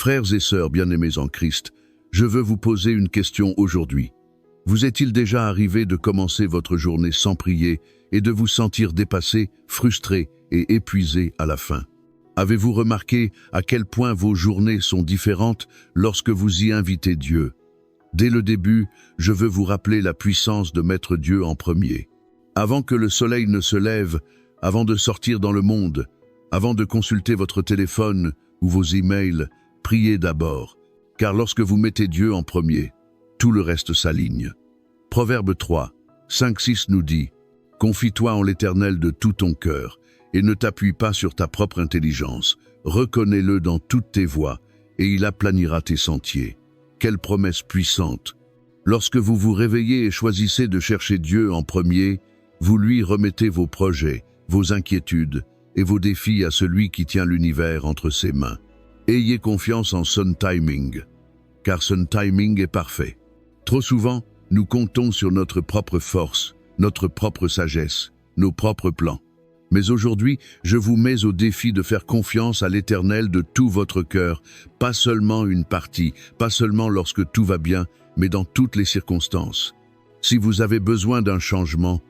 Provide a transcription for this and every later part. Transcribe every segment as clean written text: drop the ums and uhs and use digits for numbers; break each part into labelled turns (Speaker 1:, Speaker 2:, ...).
Speaker 1: Frères et sœurs bien-aimés en Christ, je veux vous poser une question aujourd'hui. Vous est-il déjà arrivé de commencer votre journée sans prier et de vous sentir dépassé, frustré et épuisé à la fin? Avez-vous remarqué à quel point vos journées sont différentes lorsque vous y invitez Dieu? Dès le début, je veux vous rappeler la puissance de mettre Dieu en premier. Avant que le soleil ne se lève, avant de sortir dans le monde, avant de consulter votre téléphone ou vos emails, priez d'abord, car lorsque vous mettez Dieu en premier, tout le reste s'aligne. Proverbe 3, 5-6 nous dit « Confie-toi en l'Éternel de tout ton cœur, et ne t'appuie pas sur ta propre intelligence. Reconnais-le dans toutes tes voies, et il aplanira tes sentiers. » Quelle promesse puissante! Lorsque vous vous réveillez et choisissez de chercher Dieu en premier, vous lui remettez vos projets, vos inquiétudes et vos défis à celui qui tient l'univers entre ses mains. Ayez confiance en son timing, car son timing est parfait. Trop souvent, nous comptons sur notre propre force, notre propre sagesse, nos propres plans. Mais aujourd'hui, je vous mets au défi de faire confiance à l'Éternel de tout votre cœur, pas seulement une partie, pas seulement lorsque tout va bien, mais dans toutes les circonstances. Si vous avez besoin d'un changement,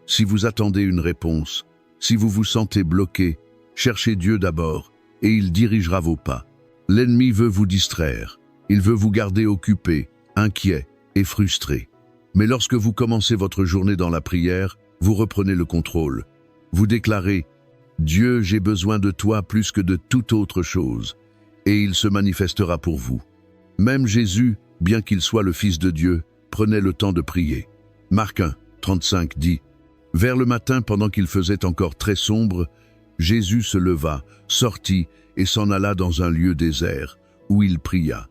Speaker 1: si vous attendez une réponse, si vous vous sentez bloqué, cherchez Dieu d'abord, et il dirigera vos pas. L'ennemi veut vous distraire, il veut vous garder occupé, inquiet et frustré. Mais lorsque vous commencez votre journée dans la prière, vous reprenez le contrôle. Vous déclarez « Dieu, j'ai besoin de toi plus que de toute autre chose » et il se manifestera pour vous. Même Jésus, bien qu'il soit le Fils de Dieu, prenait le temps de prier. Marc 1, 35 dit « Vers le matin, pendant qu'il faisait encore très sombre, Jésus se leva, sortit et s'en alla dans un lieu désert, où il pria. »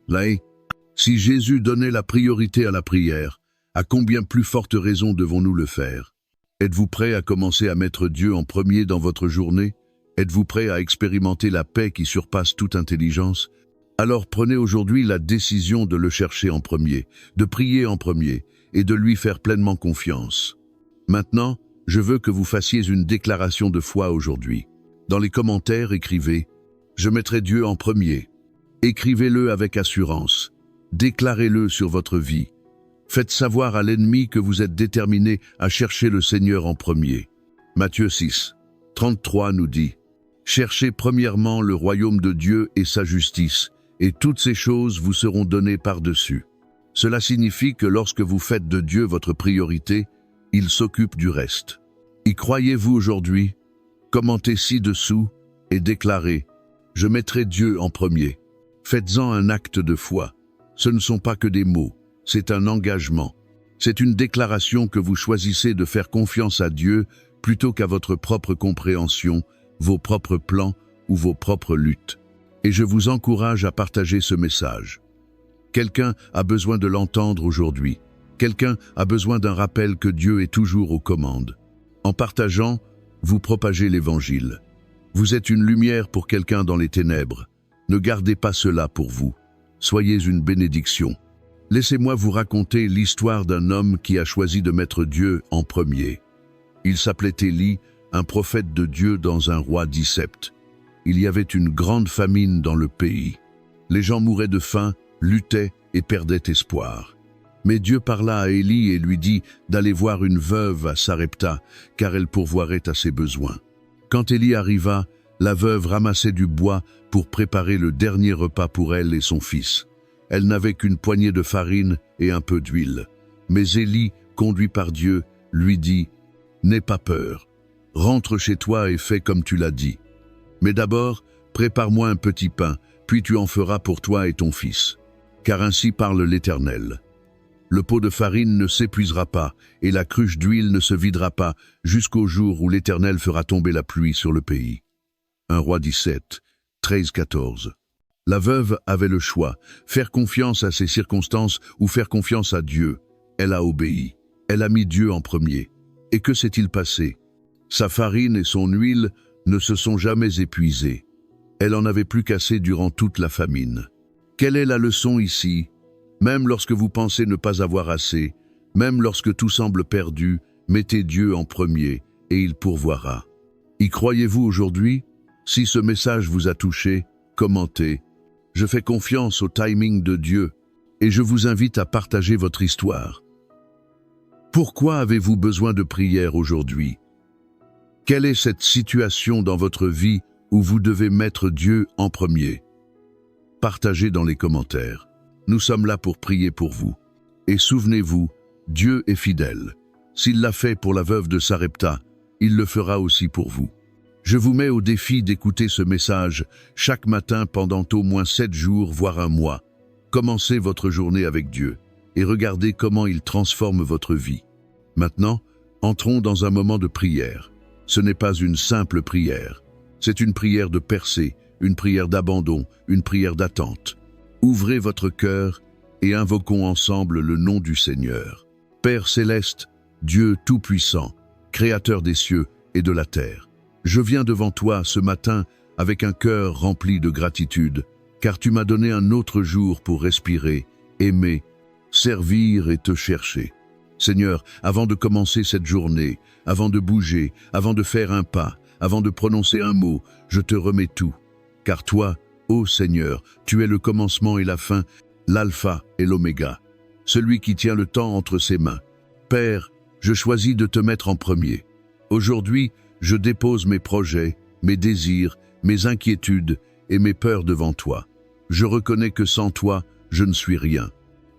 Speaker 1: Là, si Jésus donnait la priorité à la prière, à combien plus forte raison devons-nous le faire? Êtes-vous prêt à commencer à mettre Dieu en premier dans votre journée? Êtes-vous prêt à expérimenter la paix qui surpasse toute intelligence? Alors prenez aujourd'hui la décision de le chercher en premier, de prier en premier et de lui faire pleinement confiance. Maintenant, je veux que vous fassiez une déclaration de foi aujourd'hui. Dans les commentaires, écrivez « Je mettrai Dieu en premier ». Écrivez-le avec assurance. Déclarez-le sur votre vie. Faites savoir à l'ennemi que vous êtes déterminé à chercher le Seigneur en premier. Matthieu 6, 33 nous dit « Cherchez premièrement le royaume de Dieu et sa justice, et toutes ces choses vous seront données par-dessus. » Cela signifie que lorsque vous faites de Dieu votre priorité, il s'occupe du reste. Y croyez-vous aujourd'hui? Commentez ci-dessous et déclarez « Je mettrai Dieu en premier ». Faites-en un acte de foi. Ce ne sont pas que des mots. C'est un engagement. C'est une déclaration que vous choisissez de faire confiance à Dieu plutôt qu'à votre propre compréhension, vos propres plans ou vos propres luttes. Et je vous encourage à partager ce message. Quelqu'un a besoin de l'entendre aujourd'hui. Quelqu'un a besoin d'un rappel que Dieu est toujours aux commandes. En partageant, vous propagez l'Évangile. Vous êtes une lumière pour quelqu'un dans les ténèbres. Ne gardez pas cela pour vous. Soyez une bénédiction. Laissez-moi vous raconter l'histoire d'un homme qui a choisi de mettre Dieu en premier. Il s'appelait Élie, un prophète de Dieu dans un roi d'Égypte. Il y avait une grande famine dans le pays. Les gens mouraient de faim, luttaient et perdaient espoir. Mais Dieu parla à Élie et lui dit d'aller voir une veuve à Sarepta, car elle pourvoirait à ses besoins. Quand Élie arriva, la veuve ramassait du bois pour préparer le dernier repas pour elle et son fils. Elle n'avait qu'une poignée de farine et un peu d'huile. Mais Élie, conduit par Dieu, lui dit « N'aie pas peur, rentre chez toi et fais comme tu l'as dit. Mais d'abord, prépare-moi un petit pain, puis tu en feras pour toi et ton fils. Car ainsi parle l'Éternel. Le pot de farine ne s'épuisera pas, et la cruche d'huile ne se videra pas, jusqu'au jour où l'Éternel fera tomber la pluie sur le pays. » 1 Roi 17, 13-14. La veuve avait le choix, faire confiance à ses circonstances ou faire confiance à Dieu. Elle a obéi. Elle a mis Dieu en premier. Et que s'est-il passé? Sa farine et son huile ne se sont jamais épuisées. Elle en avait plus qu'assez durant toute la famine. Quelle est la leçon ici? Même lorsque vous pensez ne pas avoir assez, même lorsque tout semble perdu, mettez Dieu en premier et il pourvoira. Y croyez-vous aujourd'hui? Si ce message vous a touché, commentez. Je fais confiance au timing de Dieu et je vous invite à partager votre histoire. Pourquoi avez-vous besoin de prière aujourd'hui? Quelle est cette situation dans votre vie où vous devez mettre Dieu en premier? Partagez dans les commentaires. Nous sommes là pour prier pour vous. Et souvenez-vous, Dieu est fidèle. S'il l'a fait pour la veuve de Sarepta, il le fera aussi pour vous. Je vous mets au défi d'écouter ce message chaque matin pendant au moins 7 jours, voire un mois. Commencez votre journée avec Dieu et regardez comment il transforme votre vie. Maintenant, entrons dans un moment de prière. Ce n'est pas une simple prière. C'est une prière de percée, une prière d'abandon, une prière d'attente. Ouvrez votre cœur et invoquons ensemble le nom du Seigneur. Père céleste, Dieu tout-puissant, Créateur des cieux et de la terre, je viens devant toi ce matin avec un cœur rempli de gratitude, car tu m'as donné un autre jour pour respirer, aimer, servir et te chercher. Seigneur, avant de commencer cette journée, avant de bouger, avant de faire un pas, avant de prononcer un mot, je te remets tout. Car toi, ô Seigneur, tu es le commencement et la fin, l'alpha et l'oméga, celui qui tient le temps entre ses mains. Père, je choisis de te mettre en premier. Aujourd'hui, je dépose mes projets, mes désirs, mes inquiétudes et mes peurs devant toi. Je reconnais que sans toi, je ne suis rien.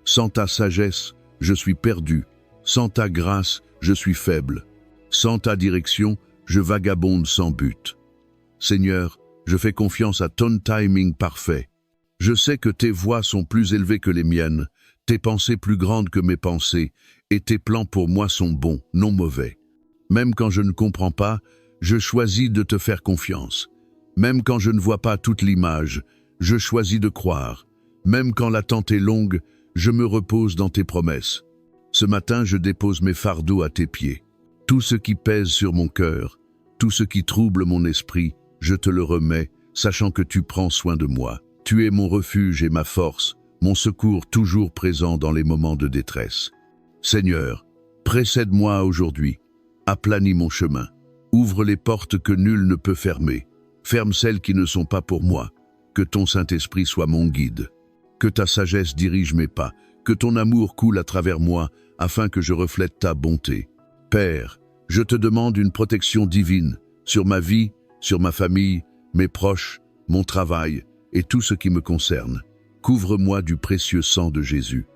Speaker 1: Sans ta sagesse, je suis perdu. Sans ta grâce, je suis faible. Sans ta direction, je vagabonde sans but. Seigneur, je fais confiance à ton timing parfait. Je sais que tes voies sont plus élevées que les miennes, tes pensées plus grandes que mes pensées, et tes plans pour moi sont bons, non mauvais. Même quand je ne comprends pas, je choisis de te faire confiance. Même quand je ne vois pas toute l'image, je choisis de croire. Même quand l'attente est longue, je me repose dans tes promesses. Ce matin, je dépose mes fardeaux à tes pieds. Tout ce qui pèse sur mon cœur, tout ce qui trouble mon esprit, je te le remets, sachant que tu prends soin de moi. Tu es mon refuge et ma force, mon secours toujours présent dans les moments de détresse. Seigneur, précède-moi aujourd'hui, aplanis mon chemin, ouvre les portes que nul ne peut fermer, ferme celles qui ne sont pas pour moi, que ton Saint-Esprit soit mon guide, que ta sagesse dirige mes pas, que ton amour coule à travers moi, afin que je reflète ta bonté. Père, je te demande une protection divine sur ma vie, sur ma famille, mes proches, mon travail et tout ce qui me concerne. Couvre-moi du précieux sang de Jésus.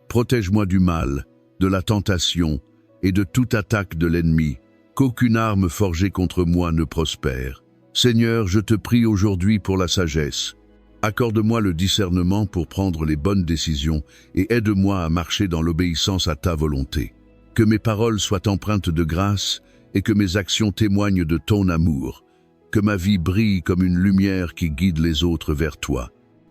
Speaker 1: Protège-moi du mal, de la tentation et de toute attaque de l'ennemi, qu'aucune arme forgée contre moi ne prospère. Seigneur, je te prie aujourd'hui pour la sagesse. Accorde-moi le discernement pour prendre les bonnes décisions et aide-moi à marcher dans l'obéissance à ta volonté. Que mes paroles soient empreintes de grâce et que mes actions témoignent de ton amour. Que ma vie brille comme une lumière qui guide les autres vers toi.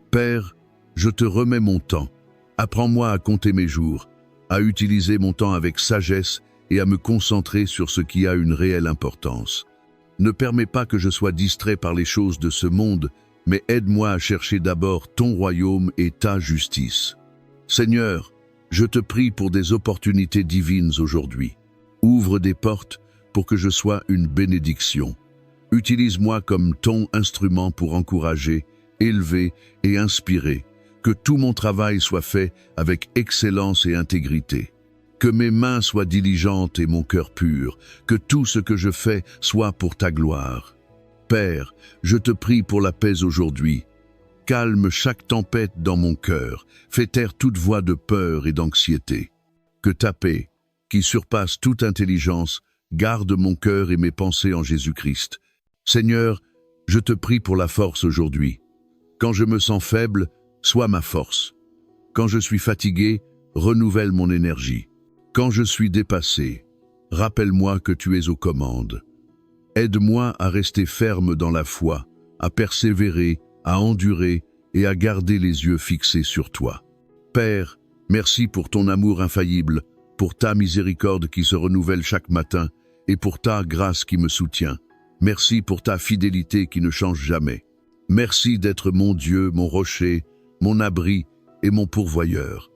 Speaker 1: Père, je te remets mon temps. Apprends-moi à compter mes jours, à utiliser mon temps avec sagesse et à me concentrer sur ce qui a une réelle importance. Ne permets pas que je sois distrait par les choses de ce monde, mais aide-moi à chercher d'abord ton royaume et ta justice. Seigneur, je te prie pour des opportunités divines aujourd'hui. Ouvre des portes pour que je sois une bénédiction. Utilise-moi comme ton instrument pour encourager, élever et inspirer. Que tout mon travail soit fait avec excellence et intégrité. Que mes mains soient diligentes et mon cœur pur. Que tout ce que je fais soit pour ta gloire. Père, je te prie pour la paix aujourd'hui. Calme chaque tempête dans mon cœur. Fais taire toute voix de peur et d'anxiété. Que ta paix, qui surpasse toute intelligence, garde mon cœur et mes pensées en Jésus-Christ. Seigneur, je te prie pour la force aujourd'hui. Quand je me sens faible, sois ma force. Quand je suis fatigué, renouvelle mon énergie. Quand je suis dépassé, rappelle-moi que tu es aux commandes. Aide-moi à rester ferme dans la foi, à persévérer, à endurer et à garder les yeux fixés sur toi. Père, merci pour ton amour infaillible, pour ta miséricorde qui se renouvelle chaque matin et pour ta grâce qui me soutient. Merci pour ta fidélité qui ne change jamais. Merci d'être mon Dieu, mon rocher, mon abri et mon pourvoyeur.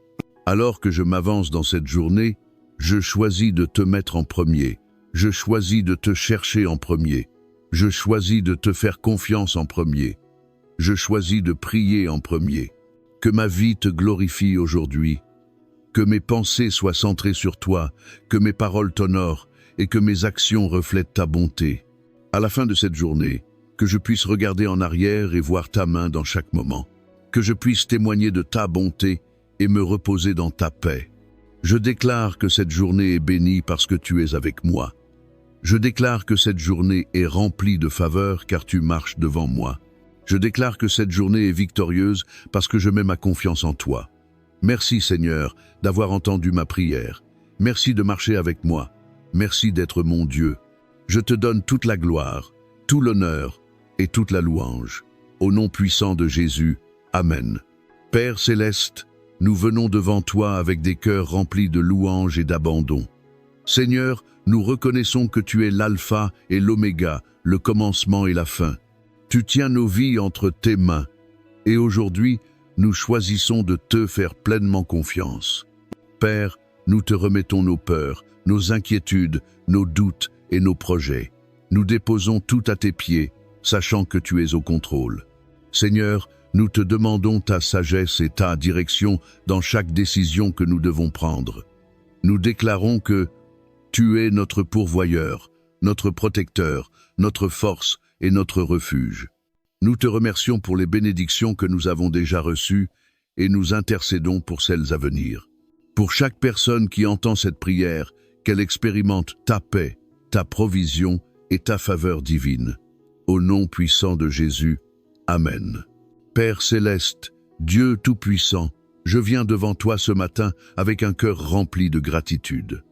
Speaker 1: Alors que je m'avance dans cette journée, je choisis de te mettre en premier. Je choisis de te chercher en premier. Je choisis de te faire confiance en premier. je choisis de prier en premier. Que ma vie te glorifie aujourd'hui. Que mes pensées soient centrées sur toi, que mes paroles t'honorent et que mes actions reflètent ta bonté. À la fin de cette journée, que je puisse regarder en arrière et voir ta main dans chaque moment. Que je puisse témoigner de ta bonté et me reposer dans ta paix. Je déclare que cette journée est bénie parce que tu es avec moi. Je déclare que cette journée est remplie de faveurs car tu marches devant moi. Je déclare que cette journée est victorieuse parce que je mets ma confiance en toi. Merci Seigneur d'avoir entendu ma prière. Merci de marcher avec moi. Merci d'être mon Dieu. Je te donne toute la gloire, tout l'honneur et toute la louange. Au nom puissant de Jésus, Amen. Père céleste, nous venons devant toi avec des cœurs remplis de louanges et d'abandon. Seigneur, nous reconnaissons que tu es l'alpha et l'oméga, le commencement et la fin. Tu tiens nos vies entre tes mains, et aujourd'hui, nous choisissons de te faire pleinement confiance. Père, nous te remettons nos peurs, nos inquiétudes, nos doutes et nos projets. Nous déposons tout à tes pieds, sachant que tu es au contrôle. Seigneur, nous te demandons ta sagesse et ta direction dans chaque décision que nous devons prendre. Nous déclarons que tu es notre pourvoyeur, notre protecteur, notre force et notre refuge. Nous te remercions pour les bénédictions que nous avons déjà reçues et nous intercédons pour celles à venir. Pour chaque personne qui entend cette prière, qu'elle expérimente ta paix, ta provision et ta faveur divine. Au nom puissant de Jésus, Amen. Père céleste, Dieu tout-puissant, je viens devant toi ce matin avec un cœur rempli de gratitude.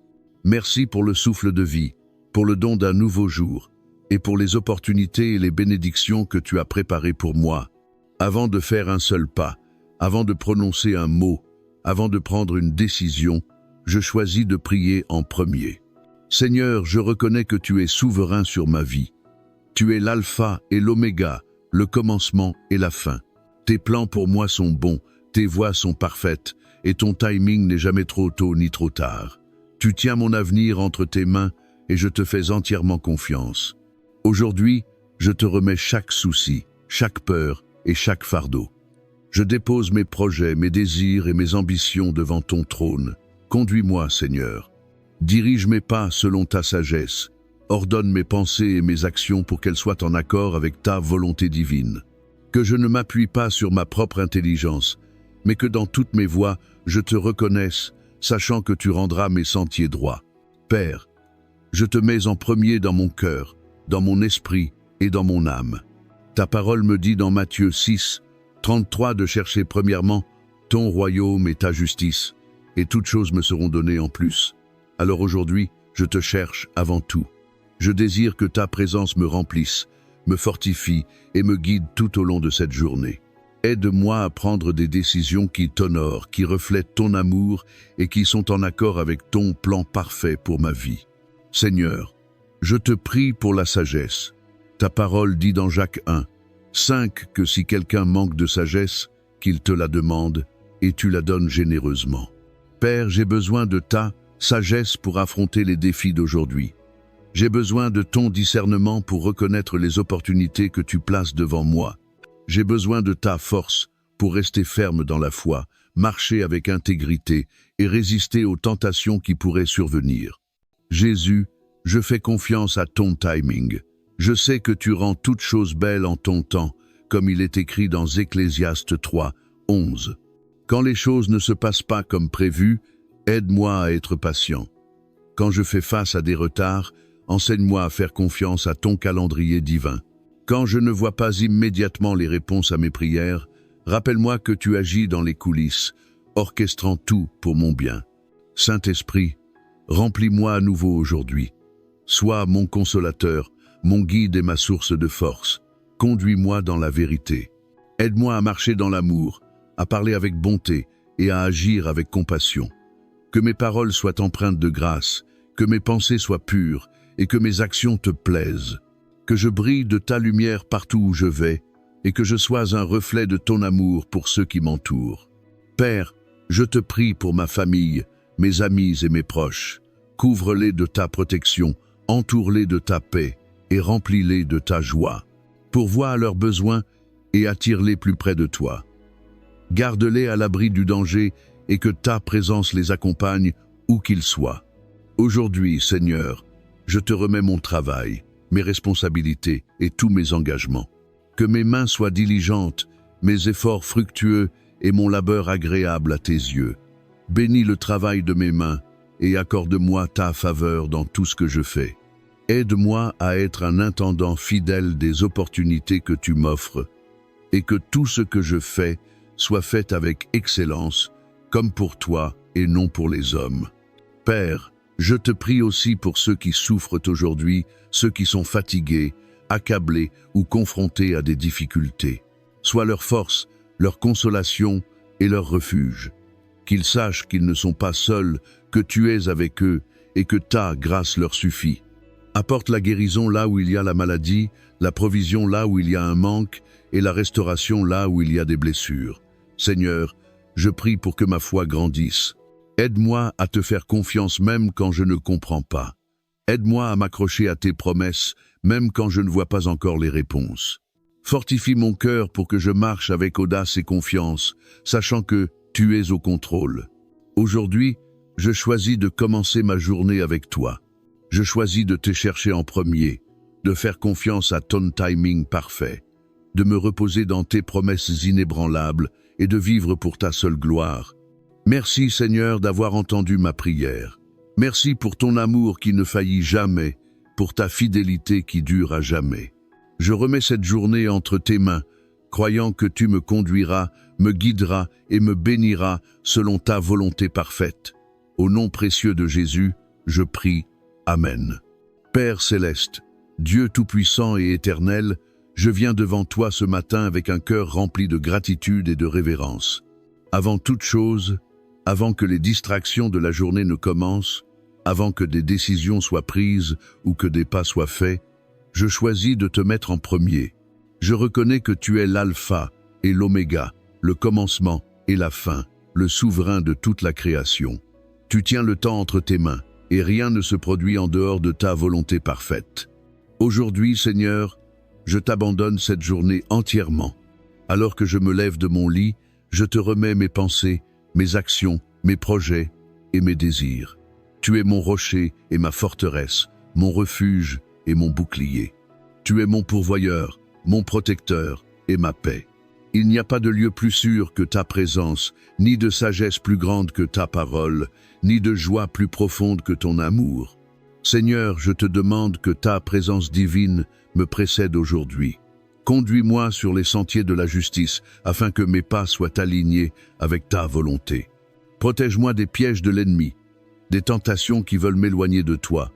Speaker 1: Merci pour le souffle de vie, pour le don d'un nouveau jour, et pour les opportunités et les bénédictions que tu as préparées pour moi. Avant de faire un seul pas, avant de prononcer un mot, avant de prendre une décision, je choisis de prier en premier. Seigneur, je reconnais que tu es souverain sur ma vie. Tu es l'alpha et l'oméga, le commencement et la fin. Tes plans pour moi sont bons, tes voies sont parfaites, et ton timing n'est jamais trop tôt ni trop tard. Tu tiens mon avenir entre tes mains et je te fais entièrement confiance. Aujourd'hui, je te remets chaque souci, chaque peur et chaque fardeau. Je dépose mes projets, mes désirs et mes ambitions devant ton trône. Conduis-moi, Seigneur. Dirige mes pas selon ta sagesse. Ordonne mes pensées et mes actions pour qu'elles soient en accord avec ta volonté divine. Que je ne m'appuie pas sur ma propre intelligence, mais que dans toutes mes voies, je te reconnaisse, sachant que tu rendras mes sentiers droits. Père, je te mets en premier dans mon cœur, dans mon esprit et dans mon âme. Ta parole me dit dans Matthieu 6, 33 de chercher premièrement ton royaume et ta justice, et toutes choses me seront données en plus. Alors aujourd'hui, je te cherche avant tout. Je désire que ta présence me remplisse, me fortifie et me guide tout au long de cette journée. Aide-moi à prendre des décisions qui t'honorent, qui reflètent ton amour et qui sont en accord avec ton plan parfait pour ma vie. Seigneur, je te prie pour la sagesse. Ta parole dit dans Jacques 1, 5 que si quelqu'un manque de sagesse, qu'il te la demande et tu la donnes généreusement. Père, j'ai besoin de ta sagesse pour affronter les défis d'aujourd'hui. J'ai besoin de ton discernement pour reconnaître les opportunités que tu places devant moi. J'ai besoin de ta force pour rester ferme dans la foi, marcher avec intégrité et résister aux tentations qui pourraient survenir. Jésus, je fais confiance à ton timing. Je sais que tu rends toutes choses belles en ton temps, comme il est écrit dans Ecclésiaste 3, 11. Quand les choses ne se passent pas comme prévu, aide-moi à être patient. Quand je fais face à des retards, enseigne-moi à faire confiance à ton calendrier divin. Quand je ne vois pas immédiatement les réponses à mes prières, rappelle-moi que tu agis dans les coulisses, orchestrant tout pour mon bien. Saint-Esprit, remplis-moi à nouveau aujourd'hui. Sois mon consolateur, mon guide et ma source de force. Conduis-moi dans la vérité. Aide-moi à marcher dans l'amour, à parler avec bonté et à agir avec compassion. Que mes paroles soient empreintes de grâce, que mes pensées soient pures et que mes actions te plaisent. Que je brille de ta lumière partout où je vais et que je sois un reflet de ton amour pour ceux qui m'entourent. Père, je te prie pour ma famille, mes amis et mes proches. Couvre-les de ta protection, entoure-les de ta paix et remplis-les de ta joie. Pourvois à leurs besoins et attire-les plus près de toi. Garde-les à l'abri du danger et que ta présence les accompagne où qu'ils soient. Aujourd'hui, Seigneur, je te remets mon travail, mes responsabilités et tous mes engagements. Que mes mains soient diligentes, mes efforts fructueux et mon labeur agréable à tes yeux. Bénis le travail de mes mains et accorde-moi ta faveur dans tout ce que je fais. Aide-moi à être un intendant fidèle des opportunités que tu m'offres et que tout ce que je fais soit fait avec excellence, comme pour toi et non pour les hommes. Père, je te prie aussi pour ceux qui souffrent aujourd'hui, ceux qui sont fatigués, accablés ou confrontés à des difficultés. Sois leur force, leur consolation et leur refuge. Qu'ils sachent qu'ils ne sont pas seuls, que tu es avec eux et que ta grâce leur suffit. Apporte la guérison là où il y a la maladie, la provision là où il y a un manque et la restauration là où il y a des blessures. Seigneur, je prie pour que ma foi grandisse. Aide-moi à te faire confiance même quand je ne comprends pas. Aide-moi à m'accrocher à tes promesses, même quand je ne vois pas encore les réponses. Fortifie mon cœur pour que je marche avec audace et confiance, sachant que tu es au contrôle. Aujourd'hui, je choisis de commencer ma journée avec toi. Je choisis de te chercher en premier, de faire confiance à ton timing parfait, de me reposer dans tes promesses inébranlables et de vivre pour ta seule gloire. Merci Seigneur d'avoir entendu ma prière. Merci pour ton amour qui ne faillit jamais, pour ta fidélité qui dure à jamais. Je remets cette journée entre tes mains, croyant que tu me conduiras, me guideras et me béniras selon ta volonté parfaite. Au nom précieux de Jésus, je prie. Amen. Père céleste, Dieu tout-puissant et éternel, je viens devant toi ce matin avec un cœur rempli de gratitude et de révérence. Avant toute chose, avant que les distractions de la journée ne commencent, avant que des décisions soient prises ou que des pas soient faits, je choisis de te mettre en premier. Je reconnais que tu es l'alpha et l'oméga, le commencement et la fin, le souverain de toute la création. Tu tiens le temps entre tes mains, et rien ne se produit en dehors de ta volonté parfaite. Aujourd'hui, Seigneur, je t'abandonne cette journée entièrement. Alors que je me lève de mon lit, je te remets mes pensées, mes actions, mes projets et mes désirs. Tu es mon rocher et ma forteresse, mon refuge et mon bouclier. Tu es mon pourvoyeur, mon protecteur et ma paix. Il n'y a pas de lieu plus sûr que ta présence, ni de sagesse plus grande que ta parole, ni de joie plus profonde que ton amour. Seigneur, je te demande que ta présence divine me précède aujourd'hui. Conduis-moi sur les sentiers de la justice, afin que mes pas soient alignés avec ta volonté. Protège-moi des pièges de l'ennemi, des tentations qui veulent m'éloigner de toi,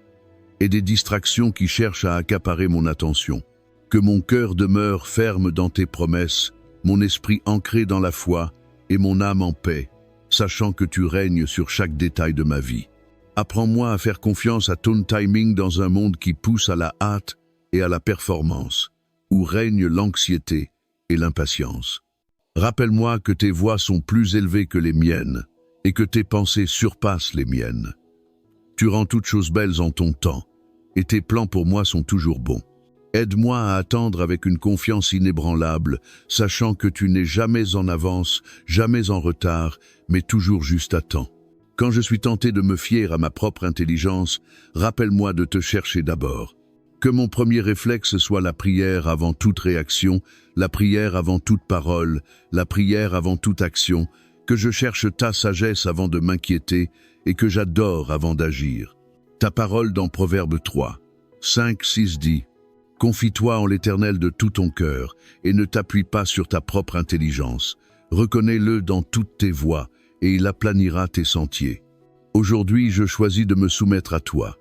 Speaker 1: et des distractions qui cherchent à accaparer mon attention. Que mon cœur demeure ferme dans tes promesses, mon esprit ancré dans la foi et mon âme en paix, sachant que tu règnes sur chaque détail de ma vie. Apprends-moi à faire confiance à ton timing dans un monde qui pousse à la hâte et à la performance, où règne l'anxiété et l'impatience. Rappelle-moi que tes voies sont plus élevées que les miennes et que tes pensées surpassent les miennes. Tu rends toutes choses belles en ton temps et tes plans pour moi sont toujours bons. Aide-moi à attendre avec une confiance inébranlable, sachant que tu n'es jamais en avance, jamais en retard, mais toujours juste à temps. Quand je suis tenté de me fier à ma propre intelligence, rappelle-moi de te chercher d'abord. Que mon premier réflexe soit la prière avant toute réaction, la prière avant toute parole, la prière avant toute action, que je cherche ta sagesse avant de m'inquiéter et que j'adore avant d'agir. Ta parole dans Proverbe 3, 5-6 dit: Confie-toi en l'Éternel de tout ton cœur et ne t'appuie pas sur ta propre intelligence. Reconnais-le dans toutes tes voies et il aplanira tes sentiers. Aujourd'hui, je choisis de me soumettre à toi.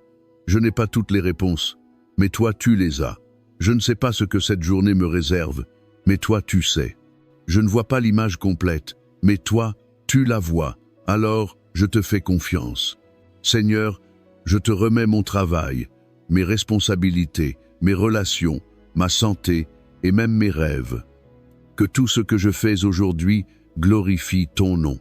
Speaker 1: Je n'ai pas toutes les réponses, mais toi, tu les as. Je ne sais pas ce que cette journée me réserve, mais toi, tu sais. Je ne vois pas l'image complète, mais toi, tu la vois. Alors, je te fais confiance. Seigneur, je te remets mon travail, mes responsabilités, mes relations, ma santé et même mes rêves. Que tout ce que je fais aujourd'hui glorifie ton nom.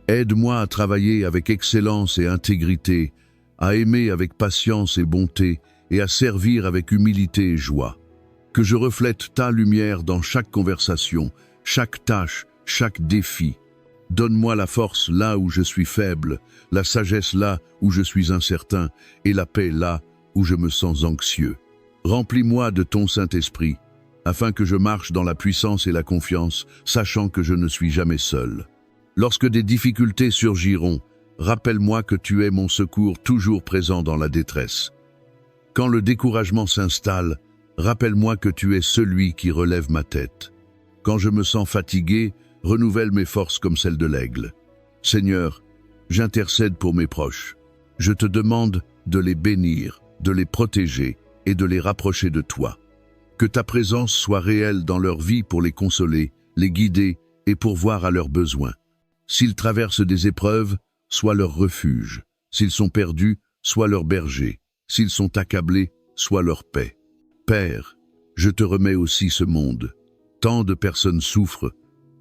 Speaker 1: Aide-moi à travailler avec excellence et intégrité, à aimer avec patience et bonté et à servir avec humilité et joie. que je reflète ta lumière dans chaque conversation, chaque tâche, chaque défi. Donne-moi la force là où je suis faible, la sagesse là où je suis incertain, et la paix là où je me sens anxieux. Remplis-moi de ton Saint-Esprit, afin que je marche dans la puissance et la confiance, sachant que je ne suis jamais seul. Lorsque des difficultés surgiront, rappelle-moi que tu es mon secours toujours présent dans la détresse. Quand le découragement s'installe, rappelle-moi que tu es celui qui relève ma tête. Quand je me sens fatigué, renouvelle mes forces comme celles de l'aigle. Seigneur, j'intercède pour mes proches. Je te demande de les bénir, de les protéger et de les rapprocher de toi. Que ta présence soit réelle dans leur vie pour les consoler, les guider et pourvoir à leurs besoins. S'ils traversent des épreuves, sois leur refuge. S'ils sont perdus, sois leur berger. S'ils sont accablés, sois leur paix. Père, je te remets aussi ce monde. Tant de personnes souffrent,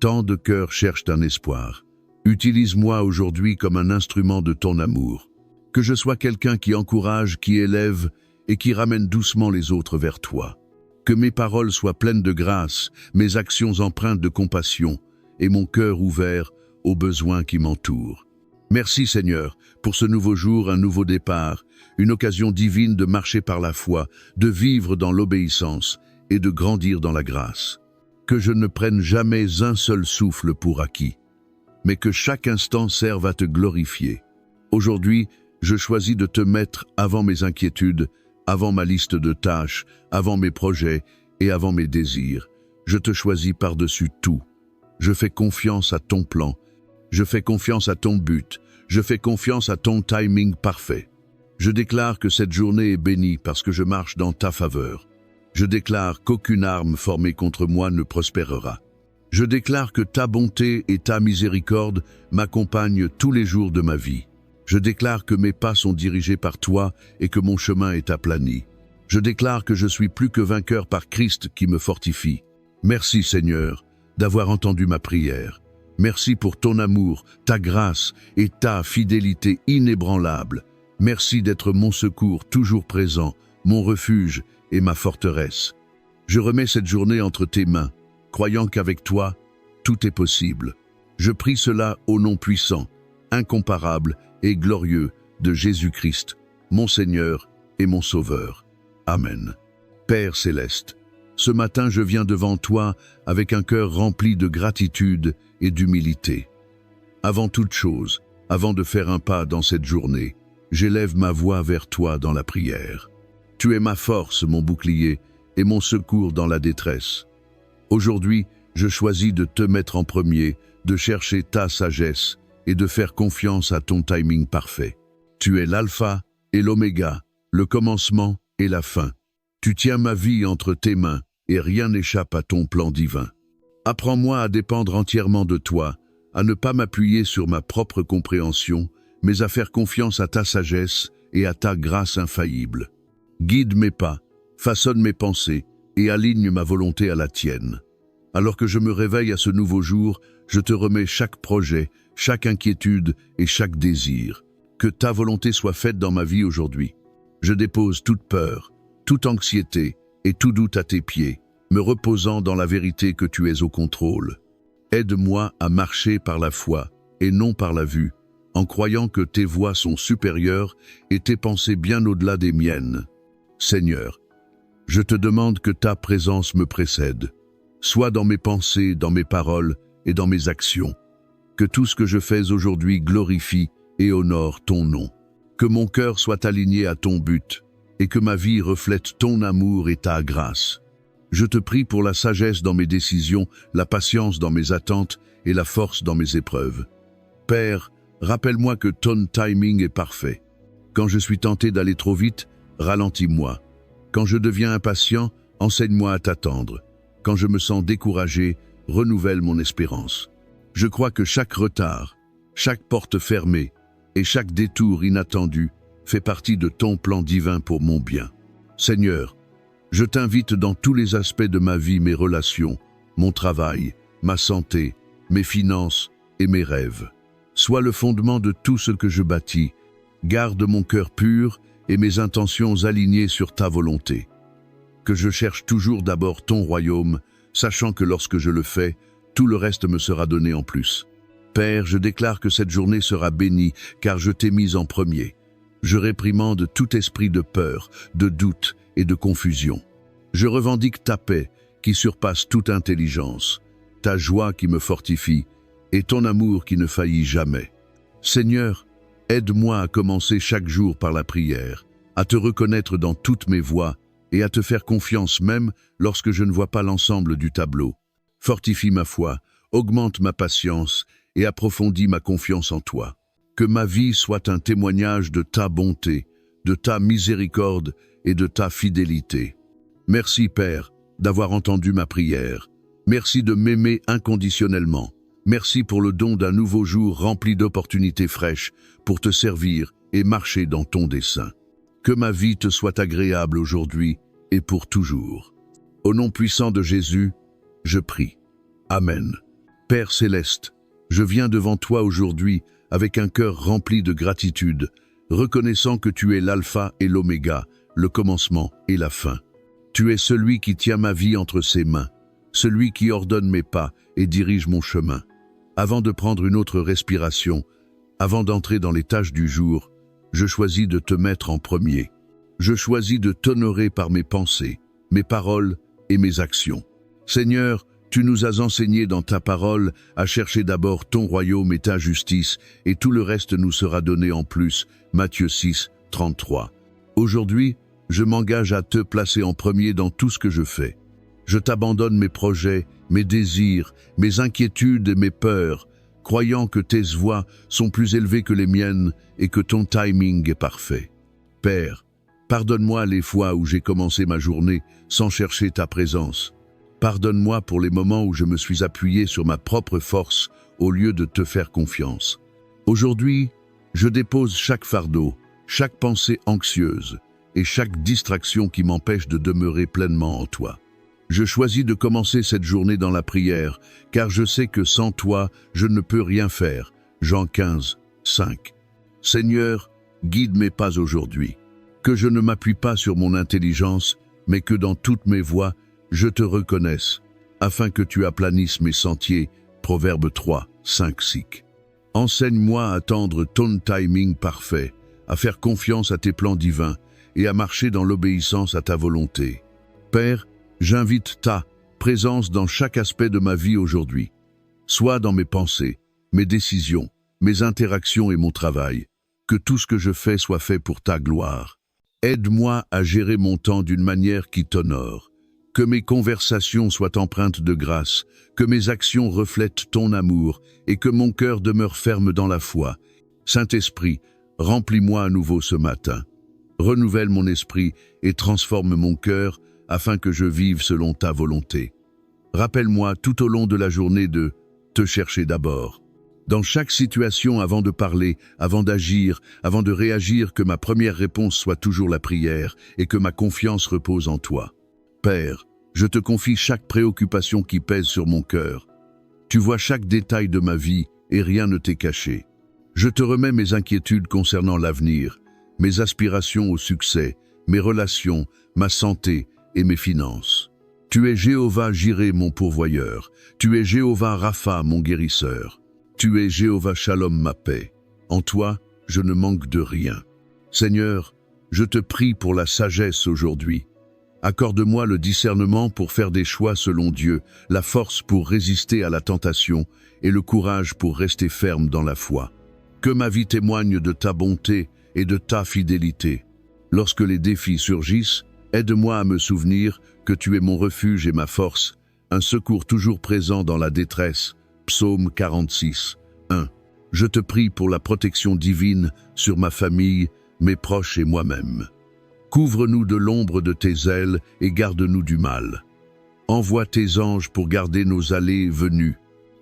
Speaker 1: tant de cœurs cherchent un espoir. Utilise-moi aujourd'hui comme un instrument de ton amour. Que je sois quelqu'un qui encourage, qui élève et qui ramène doucement les autres vers toi. Que mes paroles soient pleines de grâce, mes actions empreintes de compassion et mon cœur ouvert aux besoins qui m'entourent. Merci Seigneur pour ce nouveau jour, un nouveau départ, une occasion divine de marcher par la foi, de vivre dans l'obéissance et de grandir dans la grâce. Que je ne prenne jamais un seul souffle pour acquis, mais que chaque instant serve à te glorifier. Aujourd'hui, je choisis de te mettre avant mes inquiétudes, avant ma liste de tâches, avant mes projets et avant mes désirs. Je te choisis par-dessus tout. Je fais confiance à ton plan. Je fais confiance à ton but. Je fais confiance à ton timing parfait. Je déclare que cette journée est bénie parce que je marche dans ta faveur. Je déclare qu'aucune arme formée contre moi ne prospérera. Je déclare que ta bonté et ta miséricorde m'accompagnent tous les jours de ma vie. Je déclare que mes pas sont dirigés par toi et que mon chemin est aplani. Je déclare que je suis plus que vainqueur par Christ qui me fortifie. Merci Seigneur d'avoir entendu ma prière. Merci pour ton amour, ta grâce et ta fidélité inébranlable. Merci d'être mon secours toujours présent, mon refuge et ma forteresse. Je remets cette journée entre tes mains, croyant qu'avec toi, tout est possible. Je prie cela au nom puissant, incomparable et glorieux de Jésus-Christ, mon Seigneur et mon Sauveur. Amen. Père céleste, ce matin je viens devant toi avec un cœur rempli de gratitude et d'humilité. Avant toute chose, avant de faire un pas dans cette journée, j'élève ma voix vers toi dans la prière. Tu es ma force, mon bouclier, et mon secours dans la détresse. Aujourd'hui, je choisis de te mettre en premier, de chercher ta sagesse et de faire confiance à ton timing parfait. Tu es l'alpha et l'oméga, le commencement et la fin. Tu tiens ma vie entre tes mains et rien n'échappe à ton plan divin. Apprends-moi à dépendre entièrement de toi, à ne pas m'appuyer sur ma propre compréhension, mais à faire confiance à ta sagesse et à ta grâce infaillible. Guide mes pas, façonne mes pensées et aligne ma volonté à la tienne. Alors que je me réveille à ce nouveau jour, je te remets chaque projet, chaque inquiétude et chaque désir. Que ta volonté soit faite dans ma vie aujourd'hui. Je dépose toute peur, toute anxiété et tout doute à tes pieds, me reposant dans la vérité que tu es au contrôle. Aide-moi à marcher par la foi et non par la vue, en croyant que tes voies sont supérieures et tes pensées bien au-delà des miennes. Seigneur, je te demande que ta présence me précède, soit dans mes pensées, dans mes paroles et dans mes actions. Que tout ce que je fais aujourd'hui glorifie et honore ton nom. Que mon cœur soit aligné à ton but et que ma vie reflète ton amour et ta grâce. Je te prie pour la sagesse dans mes décisions, la patience dans mes attentes et la force dans mes épreuves. Père, rappelle-moi que ton timing est parfait. Quand je suis tenté d'aller trop vite, ralentis-moi. Quand je deviens impatient, enseigne-moi à t'attendre. Quand je me sens découragé, renouvelle mon espérance. Je crois que chaque retard, chaque porte fermée et chaque détour inattendu fait partie de ton plan divin pour mon bien. Seigneur, je t'invite dans tous les aspects de ma vie, mes relations, mon travail, ma santé, mes finances et mes rêves. Sois le fondement de tout ce que je bâtis. Garde mon cœur pur et mes intentions alignées sur ta volonté. que je cherche toujours d'abord ton royaume, sachant que lorsque je le fais, tout le reste me sera donné en plus. Père, je déclare que cette journée sera bénie, car je t'ai mis en premier. Je réprimande tout esprit de peur, de doute et de confusion. Je revendique ta paix, qui surpasse toute intelligence, ta joie qui me fortifie, et ton amour qui ne faillit jamais. Seigneur, aide-moi à commencer chaque jour par la prière, à te reconnaître dans toutes mes voies et à te faire confiance même lorsque je ne vois pas l'ensemble du tableau. Fortifie ma foi, augmente ma patience et approfondis ma confiance en toi. Que ma vie soit un témoignage de ta bonté, de ta miséricorde et de ta fidélité. Merci Père d'avoir entendu ma prière. Merci de m'aimer inconditionnellement. Merci pour le don d'un nouveau jour rempli d'opportunités fraîches pour te servir et marcher dans ton dessein. Que ma vie te soit agréable aujourd'hui et pour toujours. Au nom puissant de Jésus, je prie. Amen. Père céleste, je viens devant toi aujourd'hui avec un cœur rempli de gratitude, reconnaissant que tu es l'alpha et l'oméga, le commencement et la fin. Tu es celui qui tient ma vie entre ses mains, celui qui ordonne mes pas et dirige mon chemin. Avant de prendre une autre respiration, avant d'entrer dans les tâches du jour, je choisis de te mettre en premier. Je choisis de t'honorer par mes pensées, mes paroles et mes actions. Seigneur, tu nous as enseigné dans ta parole à chercher d'abord ton royaume et ta justice, et tout le reste nous sera donné en plus. Matthieu 6, 33. Aujourd'hui, je m'engage à te placer en premier dans tout ce que je fais. Je t'abandonne mes projets, mes désirs, mes inquiétudes et mes peurs, croyant que tes voies sont plus élevées que les miennes et que ton timing est parfait. Père, pardonne-moi les fois où j'ai commencé ma journée sans chercher ta présence. Pardonne-moi pour les moments où je me suis appuyé sur ma propre force au lieu de te faire confiance. Aujourd'hui, je dépose chaque fardeau, chaque pensée anxieuse et chaque distraction qui m'empêche de demeurer pleinement en toi. Je choisis de commencer cette journée dans la prière, car je sais que sans toi, je ne peux rien faire. Jean 15, 5. Seigneur, guide mes pas aujourd'hui. Que je ne m'appuie pas sur mon intelligence, mais que dans toutes mes voies, je te reconnaisse, afin que tu aplanisses mes sentiers. Proverbe 3, 5, 6. Enseigne-moi à attendre ton timing parfait, à faire confiance à tes plans divins et à marcher dans l'obéissance à ta volonté. Père, j'invite ta présence dans chaque aspect de ma vie aujourd'hui, soit dans mes pensées, mes décisions, mes interactions et mon travail. Que tout ce que je fais soit fait pour ta gloire. Aide-moi à gérer mon temps d'une manière qui t'honore. Que mes conversations soient empreintes de grâce, que mes actions reflètent ton amour et que mon cœur demeure ferme dans la foi. Saint-Esprit, remplis-moi à nouveau ce matin. Renouvelle mon esprit et transforme mon cœur afin que je vive selon ta volonté. Rappelle-moi tout au long de la journée de te chercher d'abord. Dans chaque situation, avant de parler, avant d'agir, avant de réagir, que ma première réponse soit toujours la prière et que ma confiance repose en toi. Père, je te confie chaque préoccupation qui pèse sur mon cœur. Tu vois chaque détail de ma vie et rien ne t'est caché. Je te remets mes inquiétudes concernant l'avenir, mes aspirations au succès, mes relations, ma santé et mes finances. Tu es Jéhovah Jireh, mon pourvoyeur. Tu es Jéhovah Rapha, mon guérisseur. Tu es Jéhovah Shalom, ma paix. En toi, je ne manque de rien. Seigneur, je te prie pour la sagesse aujourd'hui. Accorde-moi le discernement pour faire des choix selon Dieu, la force pour résister à la tentation et le courage pour rester ferme dans la foi. Que ma vie témoigne de ta bonté et de ta fidélité. Lorsque les défis surgissent, aide-moi à me souvenir que tu es mon refuge et ma force, un secours toujours présent dans la détresse. Psaume 46, 1. Je te prie pour la protection divine sur ma famille, mes proches et moi-même. Couvre-nous de l'ombre de tes ailes et garde-nous du mal. Envoie tes anges pour garder nos allées et venues.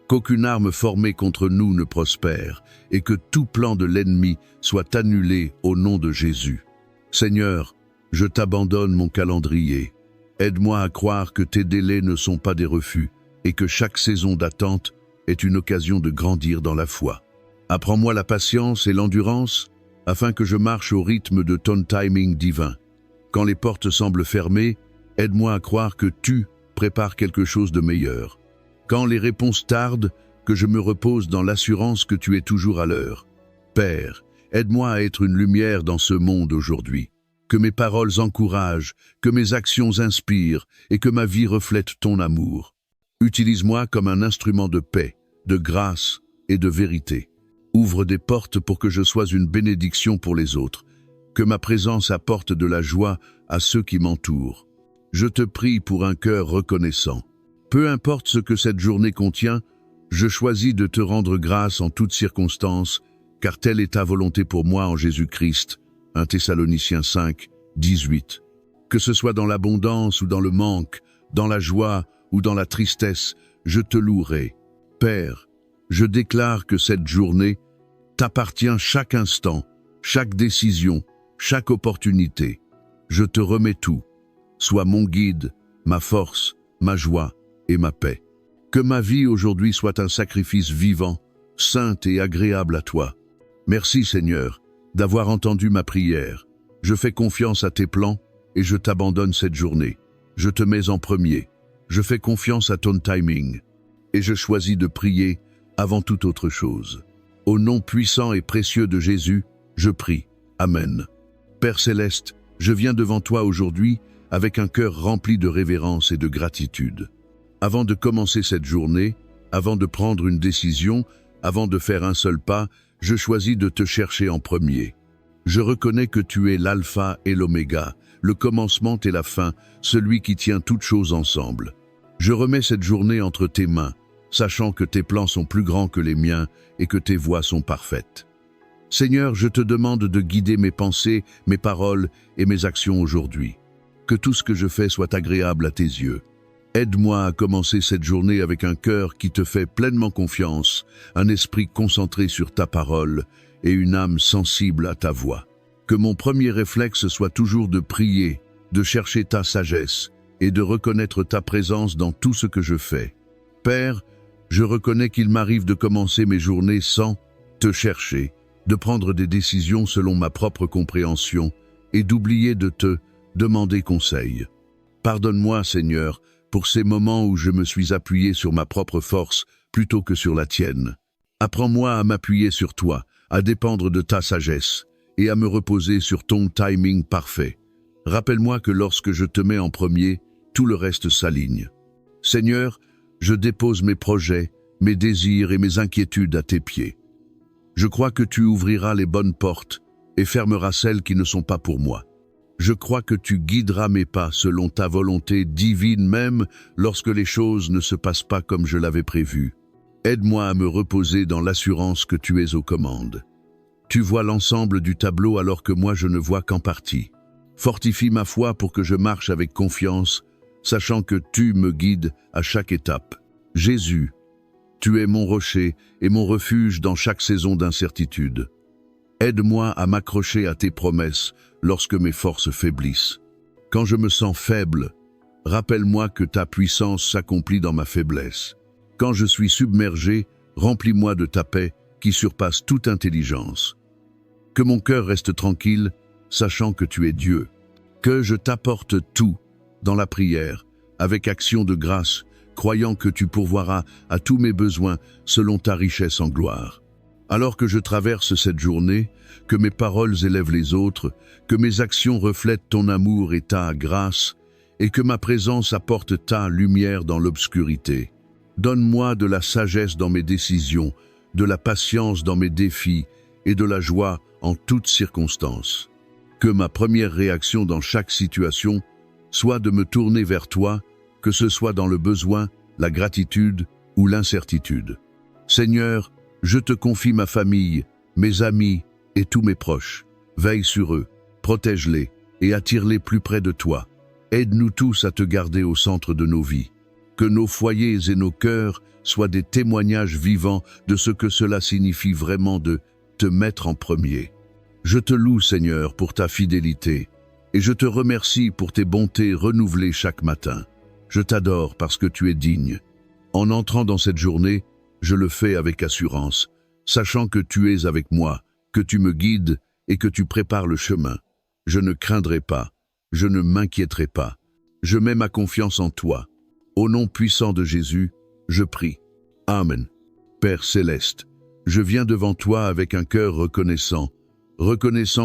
Speaker 1: Qu'aucune arme formée contre nous ne prospère et que tout plan de l'ennemi soit annulé au nom de Jésus. Seigneur, je t'abandonne mon calendrier. Aide-moi à croire que tes délais ne sont pas des refus et que chaque saison d'attente est une occasion de grandir dans la foi. Apprends-moi la patience et l'endurance afin que je marche au rythme de ton timing divin. Quand les portes semblent fermées, Aide-moi à croire que tu prépares quelque chose de meilleur. Quand les réponses tardent, que je me repose dans l'assurance que tu es toujours à l'heure. Père, aide-moi à être une lumière dans ce monde aujourd'hui. Que mes paroles encouragent, que mes actions inspirent et que ma vie reflète ton amour. Utilise-moi comme un instrument de paix, de grâce et de vérité. Ouvre des portes pour que je sois une bénédiction pour les autres. Que ma présence apporte de la joie à ceux qui m'entourent. Je te prie pour un cœur reconnaissant. Peu importe ce que cette journée contient, je choisis de te rendre grâce en toutes circonstances, car telle est ta volonté pour moi en Jésus-Christ. 1 Thessaloniciens 5, 18. Que ce soit dans l'abondance ou dans le manque, dans la joie ou dans la tristesse, je te louerai. Père, je déclare que cette journée t'appartient chaque instant, chaque décision, chaque opportunité. Je te remets tout. Sois mon guide, ma force, ma joie et ma paix. Que ma vie aujourd'hui soit un sacrifice vivant, saint et agréable à toi. Merci Seigneur, d'avoir entendu ma prière. Je fais confiance à tes plans et je t'abandonne cette journée. Je te mets en premier. Je fais confiance à ton timing. Et je choisis de prier avant toute autre chose. Au nom puissant et précieux de Jésus, je prie. Amen. Père Céleste, je viens devant toi aujourd'hui avec un cœur rempli de révérence et de gratitude. Avant de commencer cette journée, avant de prendre une décision, avant de faire un seul pas, je choisis de te chercher en premier. Je reconnais que tu es l'alpha et l'oméga, le commencement et la fin, celui qui tient toutes choses ensemble. Je remets cette journée entre tes mains, sachant que tes plans sont plus grands que les miens et que tes voies sont parfaites. Seigneur, je te demande de guider mes pensées, mes paroles et mes actions aujourd'hui. Que tout ce que je fais soit agréable à tes yeux. Aide-moi à commencer cette journée avec un cœur qui te fait pleinement confiance, un esprit concentré sur ta parole et une âme sensible à ta voix. Que mon premier réflexe soit toujours de prier, de chercher ta sagesse et de reconnaître ta présence dans tout ce que je fais. Père, je reconnais qu'il m'arrive de commencer mes journées sans te chercher, de prendre des décisions selon ma propre compréhension et d'oublier de te demander conseil. Pardonne-moi, Seigneur, pour ces moments où je me suis appuyé sur ma propre force plutôt que sur la tienne. Apprends-moi à m'appuyer sur toi, à dépendre de ta sagesse et à me reposer sur ton timing parfait. Rappelle-moi que lorsque je te mets en premier, tout le reste s'aligne. Seigneur, je dépose mes projets, mes désirs et mes inquiétudes à tes pieds. Je crois que tu ouvriras les bonnes portes et fermeras celles qui ne sont pas pour moi. Je crois que tu guideras mes pas selon ta volonté divine même lorsque les choses ne se passent pas comme je l'avais prévu. Aide-moi à me reposer dans l'assurance que tu es aux commandes. Tu vois l'ensemble du tableau alors que moi je ne vois qu'en partie. Fortifie ma foi pour que je marche avec confiance, sachant que tu me guides à chaque étape. Jésus, tu es mon rocher et mon refuge dans chaque saison d'incertitude. Aide-moi à m'accrocher à tes promesses lorsque mes forces faiblissent. Quand je me sens faible, rappelle-moi que ta puissance s'accomplit dans ma faiblesse. Quand je suis submergé, remplis-moi de ta paix qui surpasse toute intelligence. Que mon cœur reste tranquille, sachant que tu es Dieu. Que je t'apporte tout dans la prière, avec action de grâce, croyant que tu pourvoiras à tous mes besoins selon ta richesse en gloire. Alors que je traverse cette journée, que mes paroles élèvent les autres, que mes actions reflètent ton amour et ta grâce, et que ma présence apporte ta lumière dans l'obscurité. Donne-moi de la sagesse dans mes décisions, de la patience dans mes défis et de la joie en toutes circonstances. Que ma première réaction dans chaque situation soit de me tourner vers toi, que ce soit dans le besoin, la gratitude ou l'incertitude. Seigneur, je te confie ma famille, mes amis et tous mes proches. Veille sur eux, protège-les et attire-les plus près de toi. Aide-nous tous à te garder au centre de nos vies. Que nos foyers et nos cœurs soient des témoignages vivants de ce que cela signifie vraiment de te mettre en premier. Je te loue, Seigneur, pour ta fidélité et je te remercie pour tes bontés renouvelées chaque matin. Je t'adore parce que tu es digne. En entrant dans cette journée, je le fais avec assurance, sachant que tu es avec moi, que tu me guides et que tu prépares le chemin. Je ne craindrai pas, je ne m'inquiéterai pas. Je mets ma confiance en toi. Au nom puissant de Jésus, je prie. Amen. Père céleste, je viens devant toi avec un cœur reconnaissant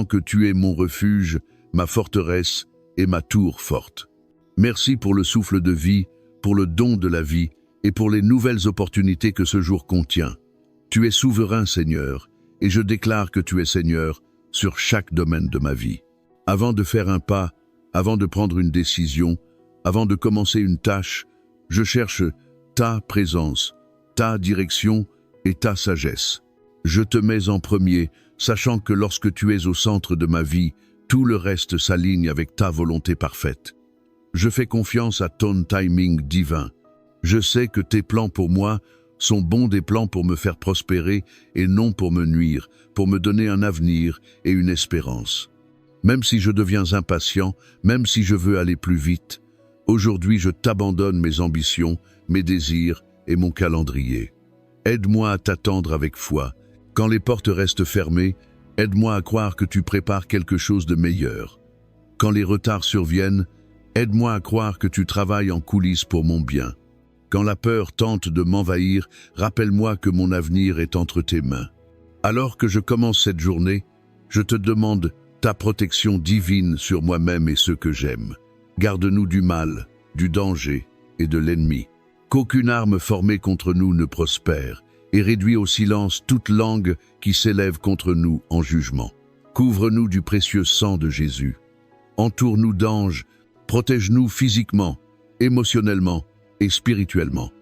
Speaker 1: que tu es mon refuge, ma forteresse et ma tour forte. Merci pour le souffle de vie, pour le don de la vie et pour les nouvelles opportunités que ce jour contient. Tu es souverain, Seigneur, et je déclare que tu es Seigneur sur chaque domaine de ma vie. Avant de faire un pas, avant de prendre une décision, avant de commencer une tâche, je cherche ta présence, ta direction et ta sagesse. Je te mets en premier, sachant que lorsque tu es au centre de ma vie, tout le reste s'aligne avec ta volonté parfaite. Je fais confiance à ton timing divin. Je sais que tes plans pour moi sont bons, des plans pour me faire prospérer et non pour me nuire, pour me donner un avenir et une espérance. Même si je deviens impatient, même si je veux aller plus vite, aujourd'hui je t'abandonne mes ambitions, mes désirs et mon calendrier. Aide-moi à t'attendre avec foi. Quand les portes restent fermées, aide-moi à croire que tu prépares quelque chose de meilleur. Quand les retards surviennent, aide-moi à croire que tu travailles en coulisses pour mon bien. Quand la peur tente de m'envahir, rappelle-moi que mon avenir est entre tes mains. Alors que je commence cette journée, je te demande ta protection divine sur moi-même et ceux que j'aime. Garde-nous du mal, du danger et de l'ennemi. Qu'aucune arme formée contre nous ne prospère, et réduis au silence toute langue qui s'élève contre nous en jugement. Couvre-nous du précieux sang de Jésus. Entoure-nous d'anges, protège-nous physiquement, émotionnellement et spirituellement.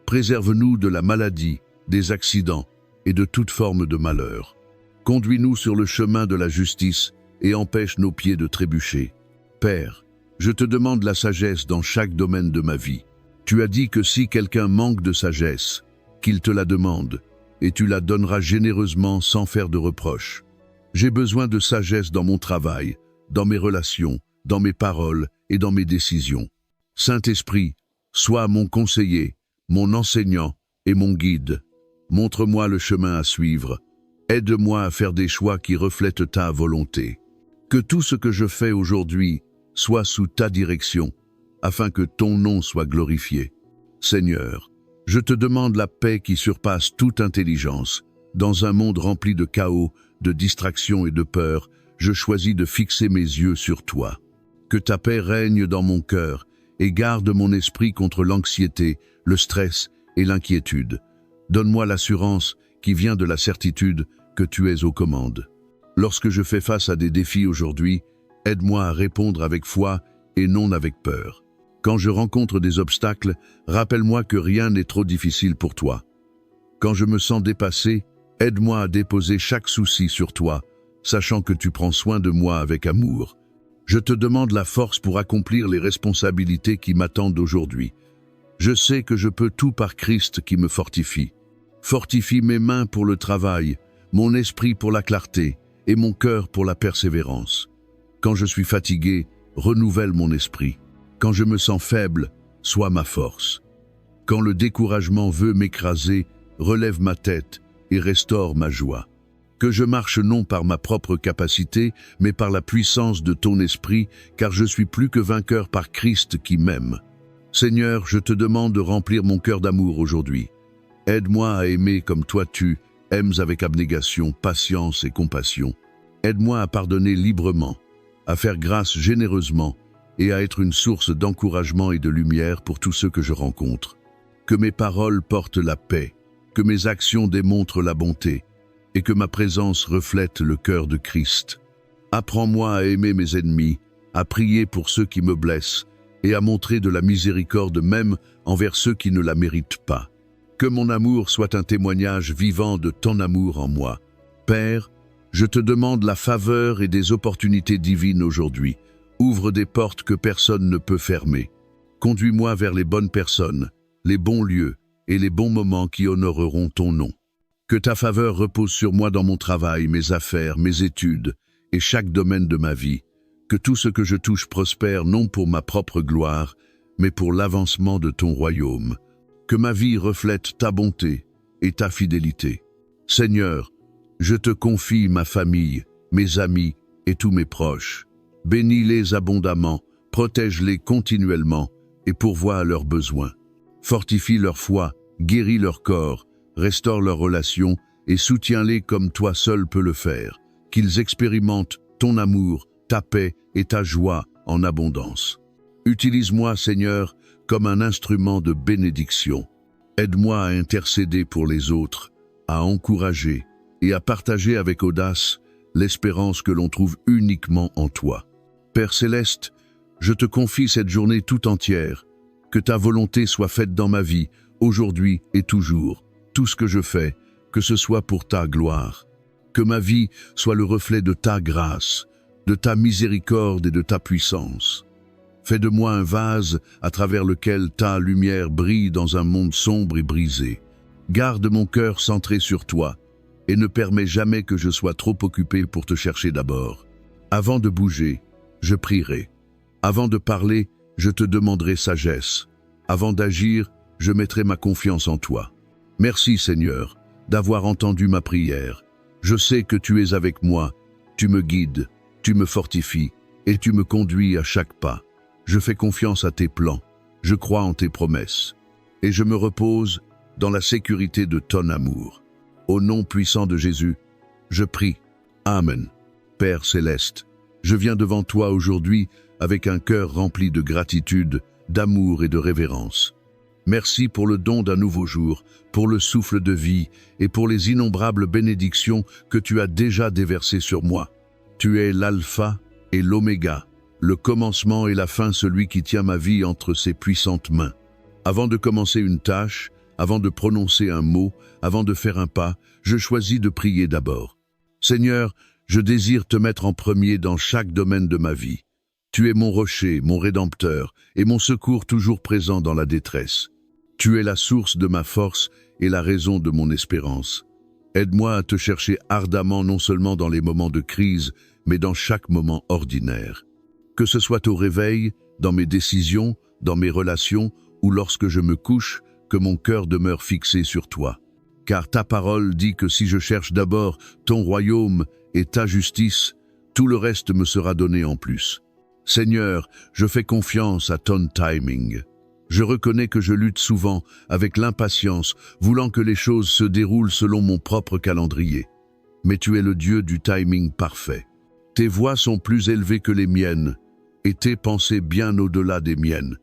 Speaker 1: Préserve-nous de la maladie, des accidents et de toute forme de malheur. Conduis-nous sur le chemin de la justice et empêche nos pieds de trébucher. Père, je te demande la sagesse dans chaque domaine de ma vie. Tu as dit que si quelqu'un manque de sagesse, qu'il te la demande, et tu la donneras généreusement sans faire de reproches. J'ai besoin de sagesse dans mon travail, dans mes relations, dans mes paroles et dans mes décisions. Saint-Esprit, sois mon conseiller, mon enseignant et mon guide. Montre-moi le chemin à suivre. Aide-moi à faire des choix qui reflètent ta volonté. Que tout ce que je fais aujourd'hui soit sous ta direction, afin que ton nom soit glorifié. Seigneur, je te demande la paix qui surpasse toute intelligence. Dans un monde rempli de chaos, de distractions et de peur, je choisis de fixer mes yeux sur toi. Que ta paix règne dans mon cœur et garde mon esprit contre l'anxiété, le stress et l'inquiétude. Donne-moi l'assurance qui vient de la certitude que tu es aux commandes. Lorsque je fais face à des défis aujourd'hui, aide-moi à répondre avec foi et non avec peur. Quand je rencontre des obstacles, rappelle-moi que rien n'est trop difficile pour toi. Quand je me sens dépassé, aide-moi à déposer chaque souci sur toi, sachant que tu prends soin de moi avec amour. Je te demande la force pour accomplir les responsabilités qui m'attendent aujourd'hui. Je sais que je peux tout par Christ qui me fortifie. Fortifie mes mains pour le travail, mon esprit pour la clarté et mon cœur pour la persévérance. Quand je suis fatigué, renouvelle mon esprit. Quand je me sens faible, sois ma force. Quand le découragement veut m'écraser, relève ma tête et restaure ma joie. Que je marche non par ma propre capacité, mais par la puissance de ton esprit, car je suis plus que vainqueur par Christ qui m'aime. Seigneur, je te demande de remplir mon cœur d'amour aujourd'hui. Aide-moi à aimer comme toi tu aimes avec abnégation, patience et compassion. Aide-moi à pardonner librement, à faire grâce généreusement et à être une source d'encouragement et de lumière pour tous ceux que je rencontre. Que mes paroles portent la paix, que mes actions démontrent la bonté et que ma présence reflète le cœur de Christ. Apprends-moi à aimer mes ennemis, à prier pour ceux qui me blessent et à montrer de la miséricorde même envers ceux qui ne la méritent pas. Que mon amour soit un témoignage vivant de ton amour en moi. Père, je te demande la faveur et des opportunités divines aujourd'hui. Ouvre des portes que personne ne peut fermer. Conduis-moi vers les bonnes personnes, les bons lieux et les bons moments qui honoreront ton nom. Que ta faveur repose sur moi dans mon travail, mes affaires, mes études et chaque domaine de ma vie. Que tout ce que je touche prospère non pour ma propre gloire, mais pour l'avancement de ton royaume. Que ma vie reflète ta bonté et ta fidélité. Seigneur, je te confie ma famille, mes amis et tous mes proches. Bénis-les abondamment, Protège-les continuellement et pourvois à leurs besoins. Fortifie leur foi, guéris leur corps, restaure leurs relations et soutiens-les comme toi seul peux le faire. Qu'ils expérimentent ton amour, ta paix et ta joie en abondance. Utilise-moi, Seigneur, comme un instrument de bénédiction. Aide-moi à intercéder pour les autres, à encourager et à partager avec audace l'espérance que l'on trouve uniquement en toi. Père céleste, je te confie cette journée tout entière. Que ta volonté soit faite dans ma vie, aujourd'hui et toujours. Tout ce que je fais, que ce soit pour ta gloire. Que ma vie soit le reflet de ta grâce, de ta miséricorde et de ta puissance. Fais de moi un vase à travers lequel ta lumière brille dans un monde sombre et brisé. Garde mon cœur centré sur toi et ne permets jamais que je sois trop occupé pour te chercher d'abord. Avant de bouger, je prierai. Avant de parler, je te demanderai sagesse. Avant d'agir, je mettrai ma confiance en toi. Merci Seigneur, d'avoir entendu ma prière. Je sais que tu es avec moi, tu me guides, tu me fortifies et tu me conduis à chaque pas. Je fais confiance à tes plans, je crois en tes promesses. Et je me repose dans la sécurité de ton amour. Au nom puissant de Jésus, je prie. Amen. Père céleste, je viens devant toi aujourd'hui avec un cœur rempli de gratitude, d'amour et de révérence. Merci pour le don d'un nouveau jour, pour le souffle de vie et pour les innombrables bénédictions que tu as déjà déversées sur moi. Tu es l'alpha et l'oméga, le commencement et la fin, celui qui tient ma vie entre ses puissantes mains. Avant de commencer une tâche, avant de prononcer un mot, avant de faire un pas, je choisis de prier d'abord. Seigneur, je désire te mettre en premier dans chaque domaine de ma vie. Tu es mon rocher, mon rédempteur, et mon secours toujours présent dans la détresse. Tu es la source de ma force et la raison de mon espérance. Aide-moi à te chercher ardemment non seulement dans les moments de crise, mais dans chaque moment ordinaire. Que ce soit au réveil, dans mes décisions, dans mes relations, ou lorsque je me couche, que mon cœur demeure fixé sur toi. Car ta parole dit que si je cherche d'abord ton royaume et ta justice, tout le reste me sera donné en plus. Seigneur, je fais confiance à ton timing. Je reconnais que je lutte souvent avec l'impatience, voulant que les choses se déroulent selon mon propre calendrier. Mais tu es le Dieu du timing parfait. Tes voies sont plus élevées que les miennes, et tes pensées bien au-delà des miennes.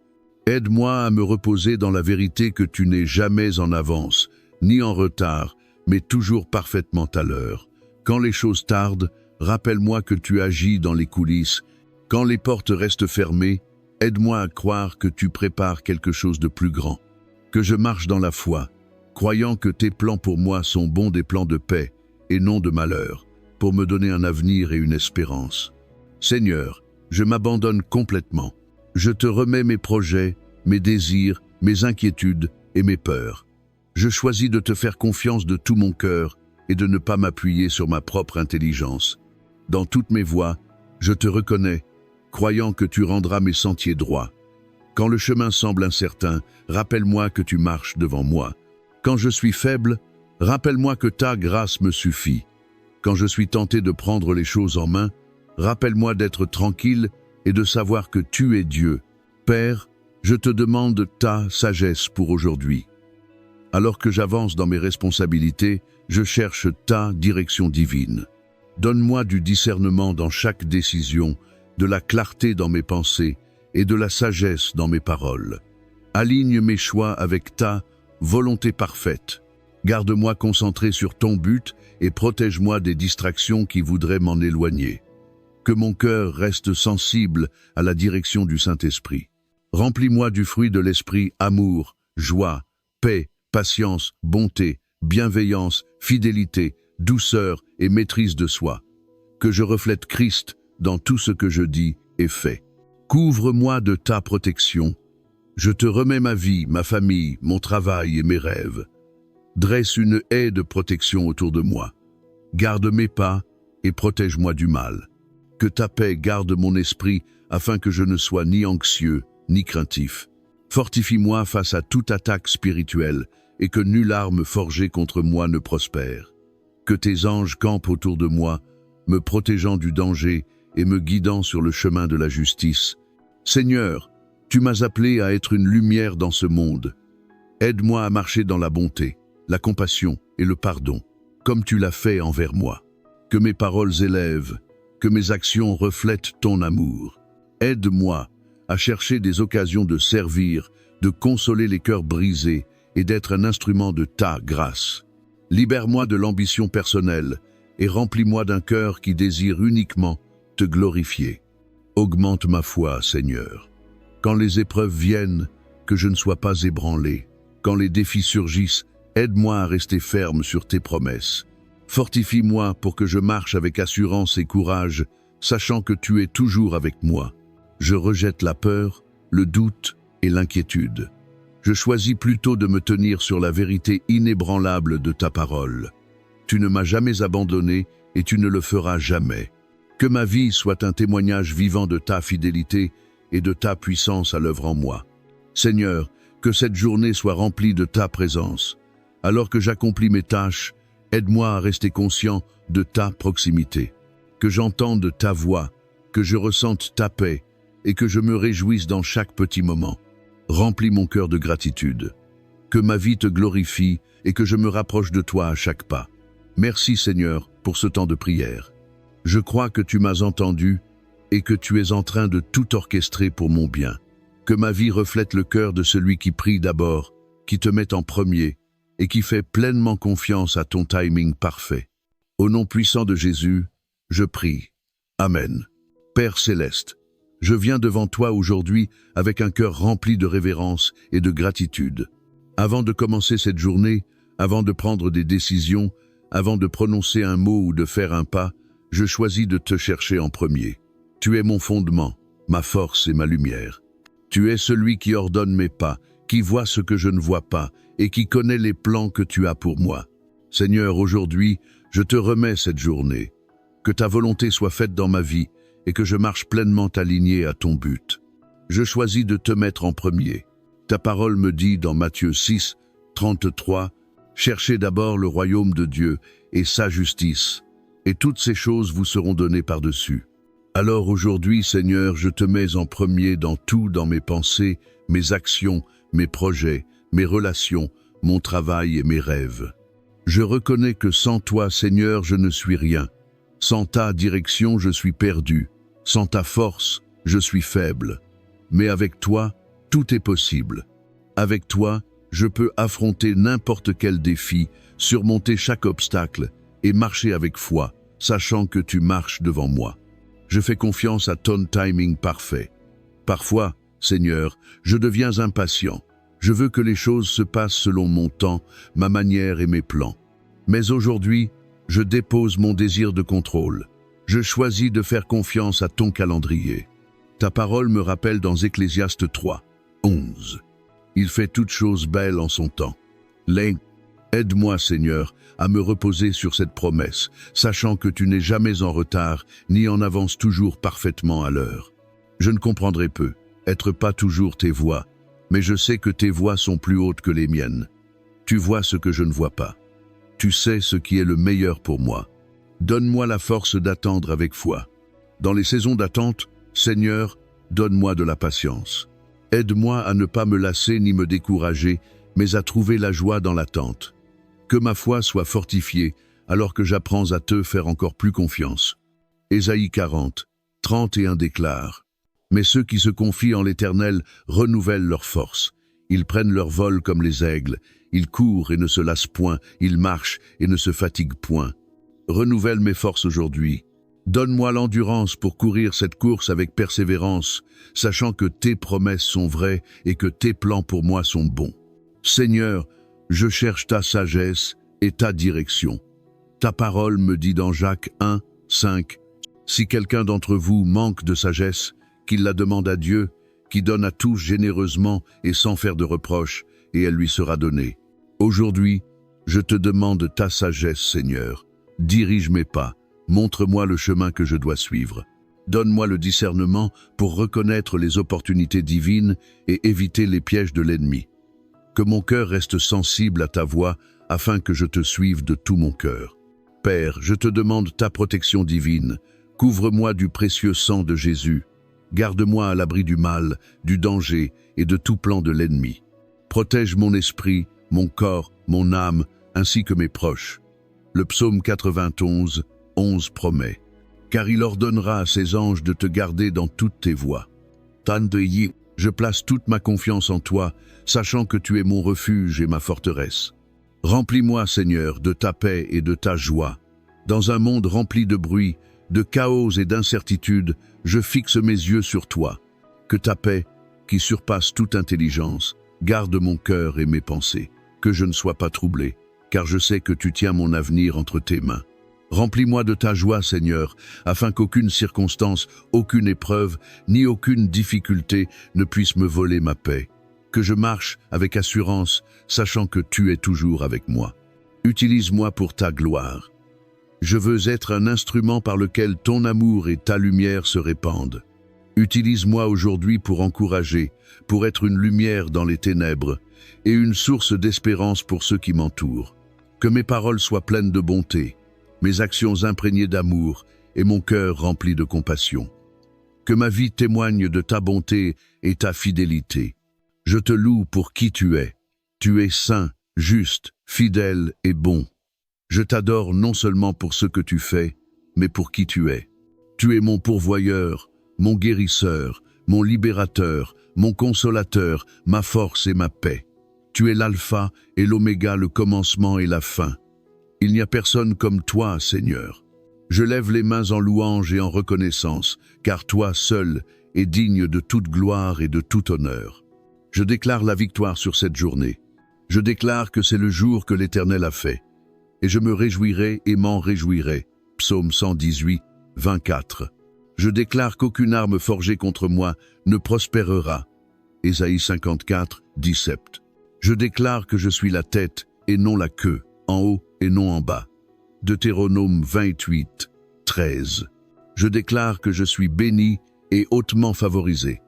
Speaker 1: Aide-moi à me reposer dans la vérité que tu n'es jamais en avance, ni en retard, mais toujours parfaitement à l'heure. Quand les choses tardent, rappelle-moi que tu agis dans les coulisses. Quand les portes restent fermées, aide-moi à croire que tu prépares quelque chose de plus grand. Que je marche dans la foi, croyant que tes plans pour moi sont bons, des plans de paix et non de malheur, pour me donner un avenir et une espérance. Seigneur, je m'abandonne complètement. Je te remets mes projets, mes désirs, mes inquiétudes et mes peurs. Je choisis de te faire confiance de tout mon cœur et de ne pas m'appuyer sur ma propre intelligence. Dans toutes mes voies, je te reconnais, croyant que tu rendras mes sentiers droits. Quand le chemin semble incertain, rappelle-moi que tu marches devant moi. Quand je suis faible, rappelle-moi que ta grâce me suffit. Quand je suis tenté de prendre les choses en main, rappelle-moi d'être tranquille et de savoir que tu es Dieu. Père, je te demande ta sagesse pour aujourd'hui. Alors que j'avance dans mes responsabilités, je cherche ta direction divine. Donne-moi du discernement dans chaque décision, de la clarté dans mes pensées et de la sagesse dans mes paroles. Aligne mes choix avec ta volonté parfaite. Garde-moi concentré sur ton but et protège-moi des distractions qui voudraient m'en éloigner. Que mon cœur reste sensible à la direction du Saint-Esprit. Remplis-moi du fruit de l'Esprit, amour, joie, paix, patience, bonté, bienveillance, fidélité, douceur et maîtrise de soi. Que je reflète Christ dans tout ce que je dis et fais. Couvre-moi de ta protection. Je te remets ma vie, ma famille, mon travail et mes rêves. Dresse une haie de protection autour de moi. Garde mes pas et protège-moi du mal. Que ta paix garde mon esprit afin que je ne sois ni anxieux ni craintif. Fortifie-moi face à toute attaque spirituelle et que nulle arme forgée contre moi ne prospère. Que tes anges campent autour de moi, me protégeant du danger et me guidant sur le chemin de la justice. Seigneur, tu m'as appelé à être une lumière dans ce monde. Aide-moi à marcher dans la bonté, la compassion et le pardon, comme tu l'as fait envers moi. Que mes paroles élèvent, que mes actions reflètent ton amour. Aide-moi à chercher des occasions de servir, de consoler les cœurs brisés et d'être un instrument de ta grâce. Libère-moi de l'ambition personnelle et remplis-moi d'un cœur qui désire uniquement te glorifier. Augmente ma foi, Seigneur. Quand les épreuves viennent, que je ne sois pas ébranlé. Quand les défis surgissent, aide-moi à rester ferme sur tes promesses. Fortifie-moi pour que je marche avec assurance et courage, sachant que tu es toujours avec moi. Je rejette la peur, le doute et l'inquiétude. Je choisis plutôt de me tenir sur la vérité inébranlable de ta parole. Tu ne m'as jamais abandonné et tu ne le feras jamais. Que ma vie soit un témoignage vivant de ta fidélité et de ta puissance à l'œuvre en moi. Seigneur, que cette journée soit remplie de ta présence. Alors que j'accomplis mes tâches, aide-moi à rester conscient de ta proximité. Que j'entende ta voix, que je ressente ta paix et que je me réjouisse dans chaque petit moment. Remplis mon cœur de gratitude. Que ma vie te glorifie et que je me rapproche de toi à chaque pas. Merci Seigneur pour ce temps de prière. Je crois que tu m'as entendu et que tu es en train de tout orchestrer pour mon bien. Que ma vie reflète le cœur de celui qui prie d'abord, qui te met en premier et qui fait pleinement confiance à ton timing parfait. Au nom puissant de Jésus, je prie. Amen. Père céleste, je viens devant toi aujourd'hui avec un cœur rempli de révérence et de gratitude. Avant de commencer cette journée, avant de prendre des décisions, avant de prononcer un mot ou de faire un pas, je choisis de te chercher en premier. Tu es mon fondement, ma force et ma lumière. Tu es celui qui ordonne mes pas, qui voit ce que je ne vois pas et qui connaît les plans que tu as pour moi. Seigneur, aujourd'hui, je te remets cette journée. Que ta volonté soit faite dans ma vie et que je marche pleinement aligné à ton but. Je choisis de te mettre en premier. Ta parole me dit dans Matthieu 6, 33, « Cherchez d'abord le royaume de Dieu et sa justice, et toutes ces choses vous seront données par-dessus. » Alors aujourd'hui, Seigneur, je te mets en premier dans tout, dans mes pensées, mes actions, mes projets, mes relations, mon travail et mes rêves. Je reconnais que sans toi, Seigneur, je ne suis rien. Sans ta direction, je suis perdu. Sans ta force, je suis faible. Mais avec toi, tout est possible. Avec toi, je peux affronter n'importe quel défi, surmonter chaque obstacle et marcher avec foi, sachant que tu marches devant moi. Je fais confiance à ton timing parfait. Parfois, Seigneur, je deviens impatient. Je veux que les choses se passent selon mon temps, ma manière et mes plans. Mais aujourd'hui, je dépose mon désir de contrôle. Je choisis de faire confiance à ton calendrier. Ta parole me rappelle dans Ecclésiaste 3, 11. Il fait toutes choses belles en son temps. Aide-moi, Seigneur, à me reposer sur cette promesse, sachant que tu n'es jamais en retard, ni en avance toujours parfaitement à l'heure. Je ne comprendrai peu, être pas toujours tes voies, mais je sais que tes voies sont plus hautes que les miennes. Tu vois ce que je ne vois pas. Tu sais ce qui est le meilleur pour moi. Donne-moi la force d'attendre avec foi. Dans les saisons d'attente, Seigneur, donne-moi de la patience. Aide-moi à ne pas me lasser ni me décourager, mais à trouver la joie dans l'attente. Que ma foi soit fortifiée, alors que j'apprends à te faire encore plus confiance. Ésaïe 40, 31 déclare « Mais ceux qui se confient en l'Éternel renouvellent leur force. Ils prennent leur vol comme les aigles. Ils courent et ne se lassent point. Ils marchent et ne se fatiguent point. Renouvelle mes forces aujourd'hui. Donne-moi l'endurance pour courir cette course avec persévérance, sachant que tes promesses sont vraies et que tes plans pour moi sont bons. Seigneur, je cherche ta sagesse et ta direction. Ta parole me dit dans Jacques 1, 5, « Si quelqu'un d'entre vous manque de sagesse, qu'il la demande à Dieu, qui donne à tous généreusement et sans faire de reproche, et elle lui sera donnée. » Aujourd'hui, je te demande ta sagesse, Seigneur. Dirige mes pas, montre-moi le chemin que je dois suivre. Donne-moi le discernement pour reconnaître les opportunités divines et éviter les pièges de l'ennemi. Que mon cœur reste sensible à ta voix afin que je te suive de tout mon cœur. Père, je te demande ta protection divine. Couvre-moi du précieux sang de Jésus. Garde-moi à l'abri du mal, du danger et de tout plan de l'ennemi. Protège mon esprit, mon corps, mon âme, ainsi que mes proches. Le psaume 91, 11 promet. Car il ordonnera à ses anges de te garder dans toutes tes voies. Tandeyi, je place toute ma confiance en toi, sachant que tu es mon refuge et ma forteresse. Remplis-moi, Seigneur, de ta paix et de ta joie. Dans un monde rempli de bruit, de chaos et d'incertitude, je fixe mes yeux sur toi. Que ta paix, qui surpasse toute intelligence, garde mon cœur et mes pensées. Que je ne sois pas troublé, car je sais que tu tiens mon avenir entre tes mains. Remplis-moi de ta joie, Seigneur, afin qu'aucune circonstance, aucune épreuve, ni aucune difficulté ne puisse me voler ma paix. Que je marche avec assurance, sachant que tu es toujours avec moi. Utilise-moi pour ta gloire. Je veux être un instrument par lequel ton amour et ta lumière se répandent. Utilise-moi aujourd'hui pour encourager, pour être une lumière dans les ténèbres et une source d'espérance pour ceux qui m'entourent. Que mes paroles soient pleines de bonté, mes actions imprégnées d'amour et mon cœur rempli de compassion. Que ma vie témoigne de ta bonté et ta fidélité. Je te loue pour qui tu es. Tu es saint, juste, fidèle et bon. Je t'adore non seulement pour ce que tu fais, mais pour qui tu es. Tu es mon pourvoyeur, mon guérisseur, mon libérateur, mon consolateur, ma force et ma paix. Tu es l'alpha et l'oméga, le commencement et la fin. Il n'y a personne comme toi, Seigneur. Je lève les mains en louange et en reconnaissance, car toi seul es digne de toute gloire et de tout honneur. Je déclare la victoire sur cette journée. Je déclare que c'est le jour que l'Éternel a fait. Et je me réjouirai et m'en réjouirai. Psaume 118, 24. Je déclare qu'aucune arme forgée contre moi ne prospérera. Ésaïe 54, 17. Je déclare que je suis la tête et non la queue, en haut et non en bas. Deutéronome 28, 13. Je déclare que je suis béni et hautement favorisé.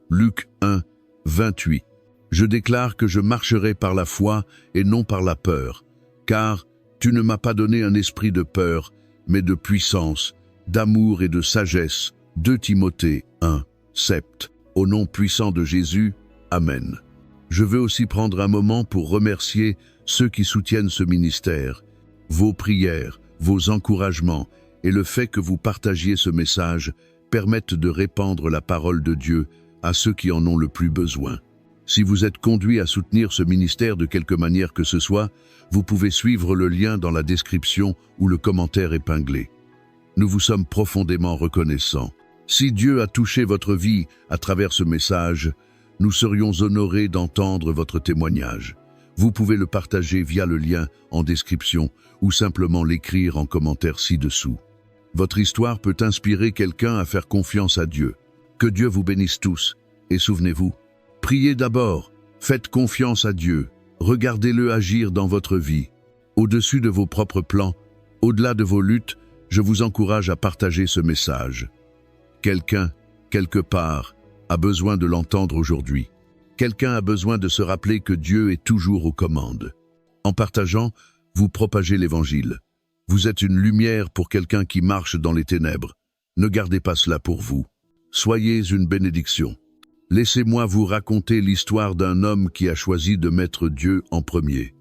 Speaker 1: Luc 1, 28. Je déclare que je marcherai par la foi et non par la peur, car tu ne m'as pas donné un esprit de peur, mais de puissance, d'amour et de sagesse. 2 Timothée 1, 7. Au nom puissant de Jésus, Amen. Je veux aussi prendre un moment pour remercier ceux qui soutiennent ce ministère. Vos prières, vos encouragements et le fait que vous partagiez ce message permettent de répandre la parole de Dieu à ceux qui en ont le plus besoin. Si vous êtes conduit à soutenir ce ministère de quelque manière que ce soit, vous pouvez suivre le lien dans la description ou le commentaire épinglé. Nous vous sommes profondément reconnaissants. Si Dieu a touché votre vie à travers ce message, nous serions honorés d'entendre votre témoignage. Vous pouvez le partager via le lien en description ou simplement l'écrire en commentaire ci-dessous. Votre histoire peut inspirer quelqu'un à faire confiance à Dieu. Que Dieu vous bénisse tous. Et souvenez-vous, priez d'abord, faites confiance à Dieu, regardez-le agir dans votre vie. Au-dessus de vos propres plans, au-delà de vos luttes, je vous encourage à partager ce message. Quelqu'un, quelque part, a besoin de l'entendre aujourd'hui. Quelqu'un a besoin de se rappeler que Dieu est toujours aux commandes. En partageant, vous propagez l'Évangile. Vous êtes une lumière pour quelqu'un qui marche dans les ténèbres. Ne gardez pas cela pour vous. Soyez une bénédiction. Laissez-moi vous raconter l'histoire d'un homme qui a choisi de mettre Dieu en premier.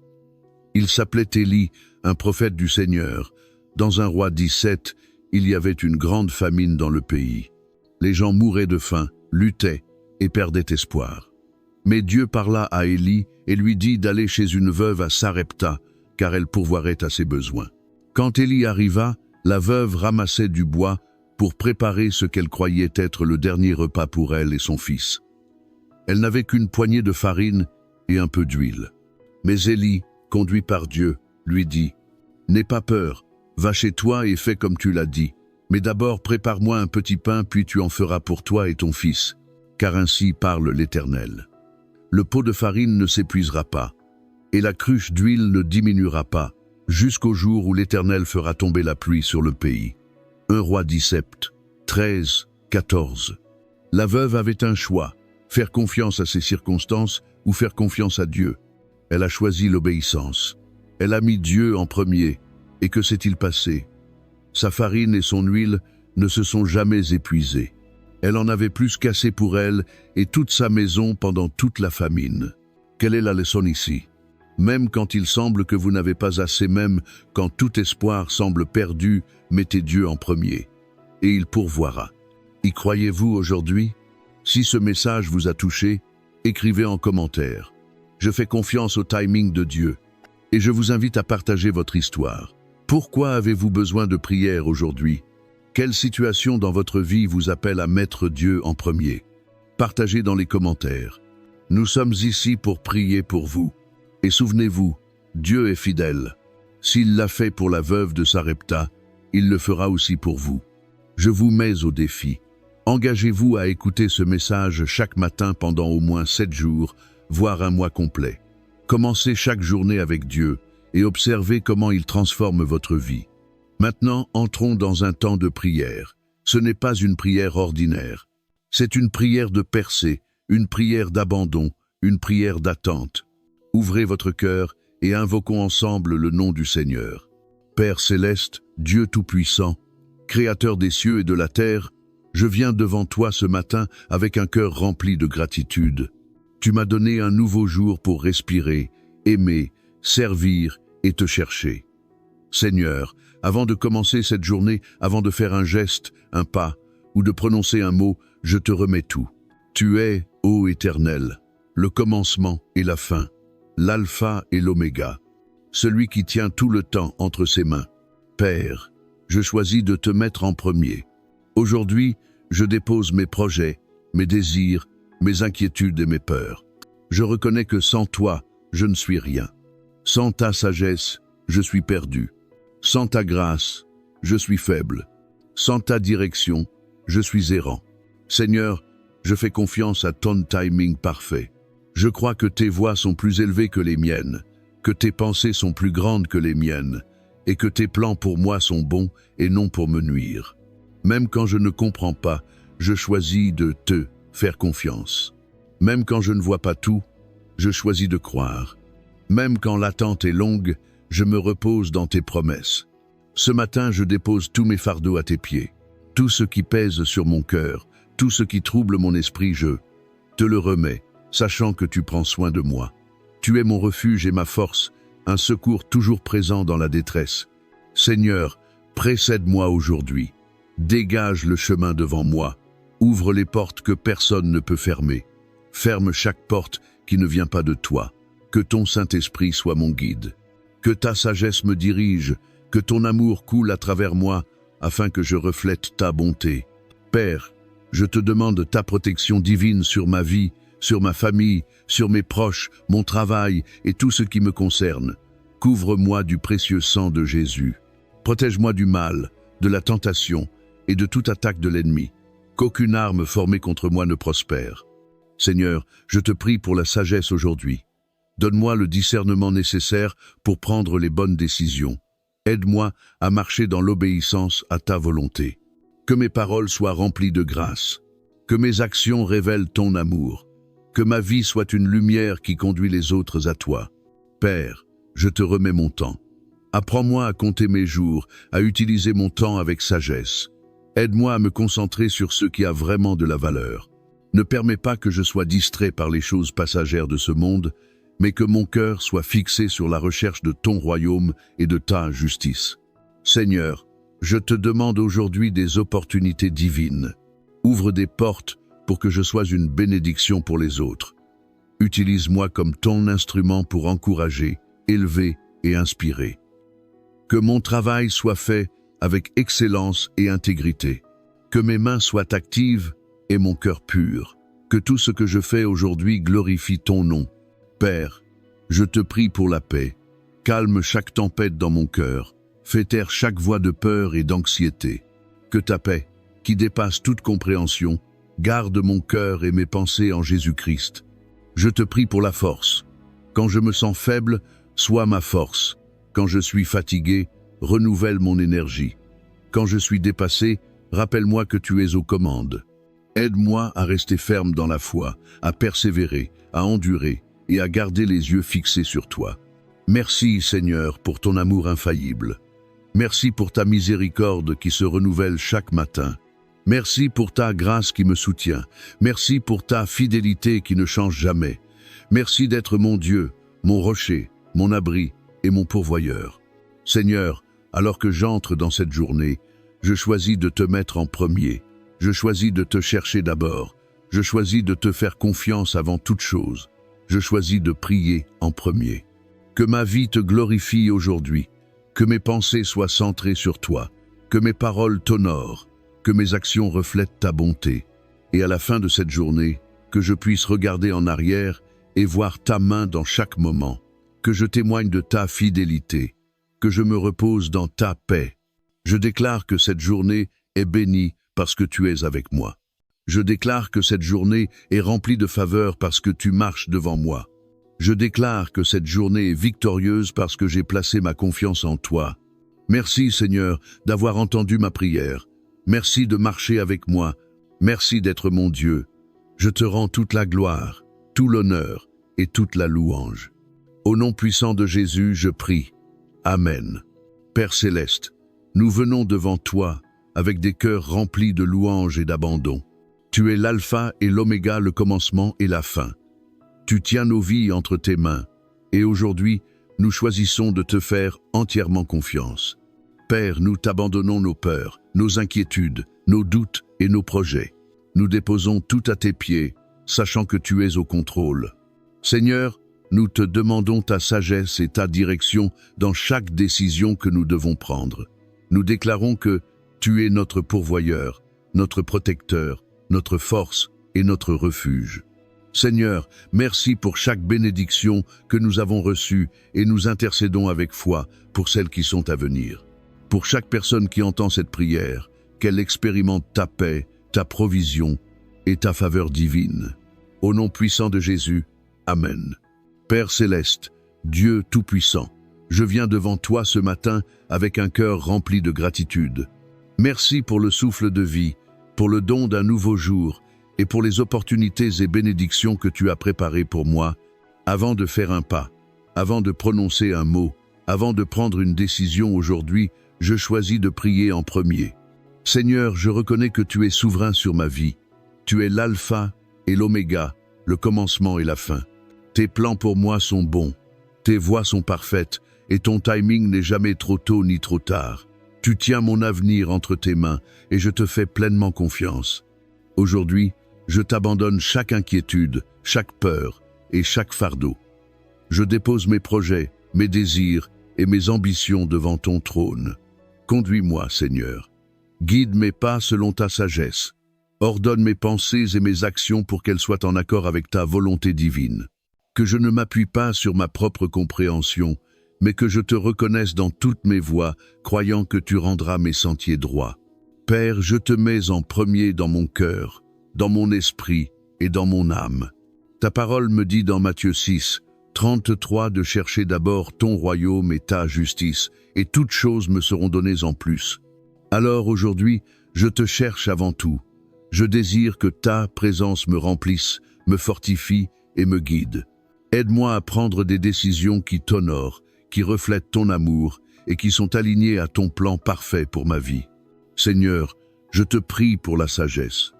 Speaker 1: Il s'appelait Élie, un prophète du Seigneur. Dans un roi 17, il y avait une grande famine dans le pays. Les gens mouraient de faim, luttaient et perdaient espoir. Mais Dieu parla à Élie et lui dit d'aller chez une veuve à Sarepta, car elle pourvoirait à ses besoins. Quand Élie arriva, la veuve ramassait du bois pour préparer ce qu'elle croyait être le dernier repas pour elle et son fils. Elle n'avait qu'une poignée de farine et un peu d'huile. Mais Élie, conduit par Dieu, lui dit « N'aie pas peur, va chez toi et fais comme tu l'as dit. Mais d'abord prépare-moi un petit pain, puis tu en feras pour toi et ton fils, car ainsi parle l'Éternel. Le pot de farine ne s'épuisera pas, et la cruche d'huile ne diminuera pas, jusqu'au jour où l'Éternel fera tomber la pluie sur le pays. » 1 Roi 17, 13, 14. La veuve avait un choix, faire confiance à ses circonstances ou faire confiance à Dieu. Elle a choisi l'obéissance. Elle a mis Dieu en premier. Et que s'est-il passé? Sa farine et son huile ne se sont jamais épuisées. Elle en avait plus qu'assez pour elle et toute sa maison pendant toute la famine. Quelle est la leçon ici? Même quand il semble que vous n'avez pas assez, même quand tout espoir semble perdu, mettez Dieu en premier, et il pourvoira. Y croyez-vous aujourd'hui? Si ce message vous a touché, écrivez en commentaire. Je fais confiance au timing de Dieu, et je vous invite à partager votre histoire. Pourquoi avez-vous besoin de prière aujourd'hui? Quelle situation dans votre vie vous appelle à mettre Dieu en premier? Partagez dans les commentaires. Nous sommes ici pour prier pour vous. Et souvenez-vous, Dieu est fidèle. S'il l'a fait pour la veuve de Sarepta, il le fera aussi pour vous. Je vous mets au défi. Engagez-vous à écouter ce message chaque matin pendant au moins 7 jours, voire un mois complet. Commencez chaque journée avec Dieu et observez comment il transforme votre vie. Maintenant, entrons dans un temps de prière. Ce n'est pas une prière ordinaire. C'est une prière de percée, une prière d'abandon, une prière d'attente. Ouvrez votre cœur et invoquons ensemble le nom du Seigneur. Père céleste, Dieu tout-puissant, Créateur des cieux et de la terre, je viens devant toi ce matin avec un cœur rempli de gratitude. Tu m'as donné un nouveau jour pour respirer, aimer, servir et te chercher. Seigneur, avant de commencer cette journée, avant de faire un geste, un pas ou de prononcer un mot, je te remets tout. Tu es, ô Éternel, le commencement et la fin, l'alpha et l'oméga, celui qui tient tout le temps entre ses mains. Père, je choisis de te mettre en premier. Aujourd'hui, je dépose mes projets, mes désirs, mes inquiétudes et mes peurs. Je reconnais que sans toi, je ne suis rien. Sans ta sagesse, je suis perdu. Sans ta grâce, je suis faible. Sans ta direction, je suis errant. Seigneur, je fais confiance à ton timing parfait. Je crois que tes voies sont plus élevées que les miennes, que tes pensées sont plus grandes que les miennes, et que tes plans pour moi sont bons et non pour me nuire. Même quand je ne comprends pas, je choisis de te faire confiance. Même quand je ne vois pas tout, je choisis de croire. Même quand l'attente est longue, je me repose dans tes promesses. Ce matin, je dépose tous mes fardeaux à tes pieds. Tout ce qui pèse sur mon cœur, tout ce qui trouble mon esprit, je te le remets, sachant que tu prends soin de moi. Tu es mon refuge et ma force, un secours toujours présent dans la détresse. Seigneur, précède-moi aujourd'hui. Dégage le chemin devant moi. Ouvre les portes que personne ne peut fermer. Ferme chaque porte qui ne vient pas de toi. Que ton Saint-Esprit soit mon guide. Que ta sagesse me dirige, que ton amour coule à travers moi, afin que je reflète ta bonté. Père, je te demande ta protection divine sur ma vie, sur ma famille, sur mes proches, mon travail et tout ce qui me concerne. Couvre-moi du précieux sang de Jésus. Protège-moi du mal, de la tentation et de toute attaque de l'ennemi. Qu'aucune arme formée contre moi ne prospère. Seigneur, je te prie pour la sagesse aujourd'hui. Donne-moi le discernement nécessaire pour prendre les bonnes décisions. Aide-moi à marcher dans l'obéissance à ta volonté. Que mes paroles soient remplies de grâce. Que mes actions révèlent ton amour. Que ma vie soit une lumière qui conduit les autres à toi. Père, je te remets mon temps. Apprends-moi à compter mes jours, à utiliser mon temps avec sagesse. Aide-moi à me concentrer sur ce qui a vraiment de la valeur. Ne permets pas que je sois distrait par les choses passagères de ce monde, mais que mon cœur soit fixé sur la recherche de ton royaume et de ta justice. Seigneur, je te demande aujourd'hui des opportunités divines. Ouvre des portes pour que je sois une bénédiction pour les autres. Utilise-moi comme ton instrument pour encourager, élever et inspirer. Que mon travail soit fait avec excellence et intégrité. Que mes mains soient actives et mon cœur pur. Que tout ce que je fais aujourd'hui glorifie ton nom. Père, je te prie pour la paix. Calme chaque tempête dans mon cœur. Fais taire chaque voix de peur et d'anxiété. Que ta paix, qui dépasse toute compréhension, garde mon cœur et mes pensées en Jésus-Christ. Je te prie pour la force. Quand je me sens faible, sois ma force. Quand je suis fatigué, renouvelle mon énergie. Quand je suis dépassé, rappelle-moi que tu es aux commandes. Aide-moi à rester ferme dans la foi, à persévérer, à endurer et à garder les yeux fixés sur toi. Merci, Seigneur, pour ton amour infaillible. Merci pour ta miséricorde qui se renouvelle chaque matin. Merci pour ta grâce qui me soutient. Merci pour ta fidélité qui ne change jamais. Merci d'être mon Dieu, mon rocher, mon abri et mon pourvoyeur. Seigneur, alors que j'entre dans cette journée, je choisis de te mettre en premier. Je choisis de te chercher d'abord. Je choisis de te faire confiance avant toute chose. Je choisis de prier en premier. Que ma vie te glorifie aujourd'hui. Que mes pensées soient centrées sur toi. Que mes paroles t'honorent. Que mes actions reflètent ta bonté. Et à la fin de cette journée, que je puisse regarder en arrière et voir ta main dans chaque moment. Que je témoigne de ta fidélité. Que je me repose dans ta paix. Je déclare que cette journée est bénie parce que tu es avec moi. Je déclare que cette journée est remplie de faveur parce que tu marches devant moi. Je déclare que cette journée est victorieuse parce que j'ai placé ma confiance en toi. Merci Seigneur d'avoir entendu ma prière. Merci de marcher avec moi. Merci d'être mon Dieu. Je te rends toute la gloire, tout l'honneur et toute la louange. Au nom puissant de Jésus, je prie. Amen. Père céleste, nous venons devant toi avec des cœurs remplis de louanges et d'abandon. Tu es l'alpha et l'oméga, le commencement et la fin. Tu tiens nos vies entre tes mains, et aujourd'hui, nous choisissons de te faire entièrement confiance. Père, nous t'abandonnons nos peurs, nos inquiétudes, nos doutes et nos projets. Nous déposons tout à tes pieds, sachant que tu es au contrôle. Seigneur, nous te demandons ta sagesse et ta direction dans chaque décision que nous devons prendre. Nous déclarons que tu es notre pourvoyeur, notre protecteur, notre force et notre refuge. Seigneur, merci pour chaque bénédiction que nous avons reçue et nous intercédons avec foi pour celles qui sont à venir. Pour chaque personne qui entend cette prière, qu'elle expérimente ta paix, ta provision et ta faveur divine. Au nom puissant de Jésus, Amen. Père céleste, Dieu tout-puissant, je viens devant toi ce matin avec un cœur rempli de gratitude. Merci pour le souffle de vie, pour le don d'un nouveau jour et pour les opportunités et bénédictions que tu as préparées pour moi, avant de faire un pas, avant de prononcer un mot, avant de prendre une décision aujourd'hui, je choisis de prier en premier. Seigneur, je reconnais que tu es souverain sur ma vie. Tu es l'alpha et l'oméga, le commencement et la fin. Tes plans pour moi sont bons, tes voies sont parfaites et ton timing n'est jamais trop tôt ni trop tard. Tu tiens mon avenir entre tes mains et je te fais pleinement confiance. Aujourd'hui, je t'abandonne chaque inquiétude, chaque peur et chaque fardeau. Je dépose mes projets, mes désirs et mes ambitions devant ton trône. Conduis-moi, Seigneur. Guide mes pas selon ta sagesse. Ordonne mes pensées et mes actions pour qu'elles soient en accord avec ta volonté divine. Que je ne m'appuie pas sur ma propre compréhension, mais que je te reconnaisse dans toutes mes voies, croyant que tu rendras mes sentiers droits. Père, je te mets en premier dans mon cœur, dans mon esprit et dans mon âme. Ta parole me dit dans Matthieu 6, 33 de chercher d'abord ton royaume et ta justice, et toutes choses me seront données en plus. Alors aujourd'hui, je te cherche avant tout. Je désire que ta présence me remplisse, me fortifie et me guide. Aide-moi à prendre des décisions qui t'honorent, qui reflètent ton amour et qui sont alignées à ton plan parfait pour ma vie. Seigneur, je te prie pour la sagesse.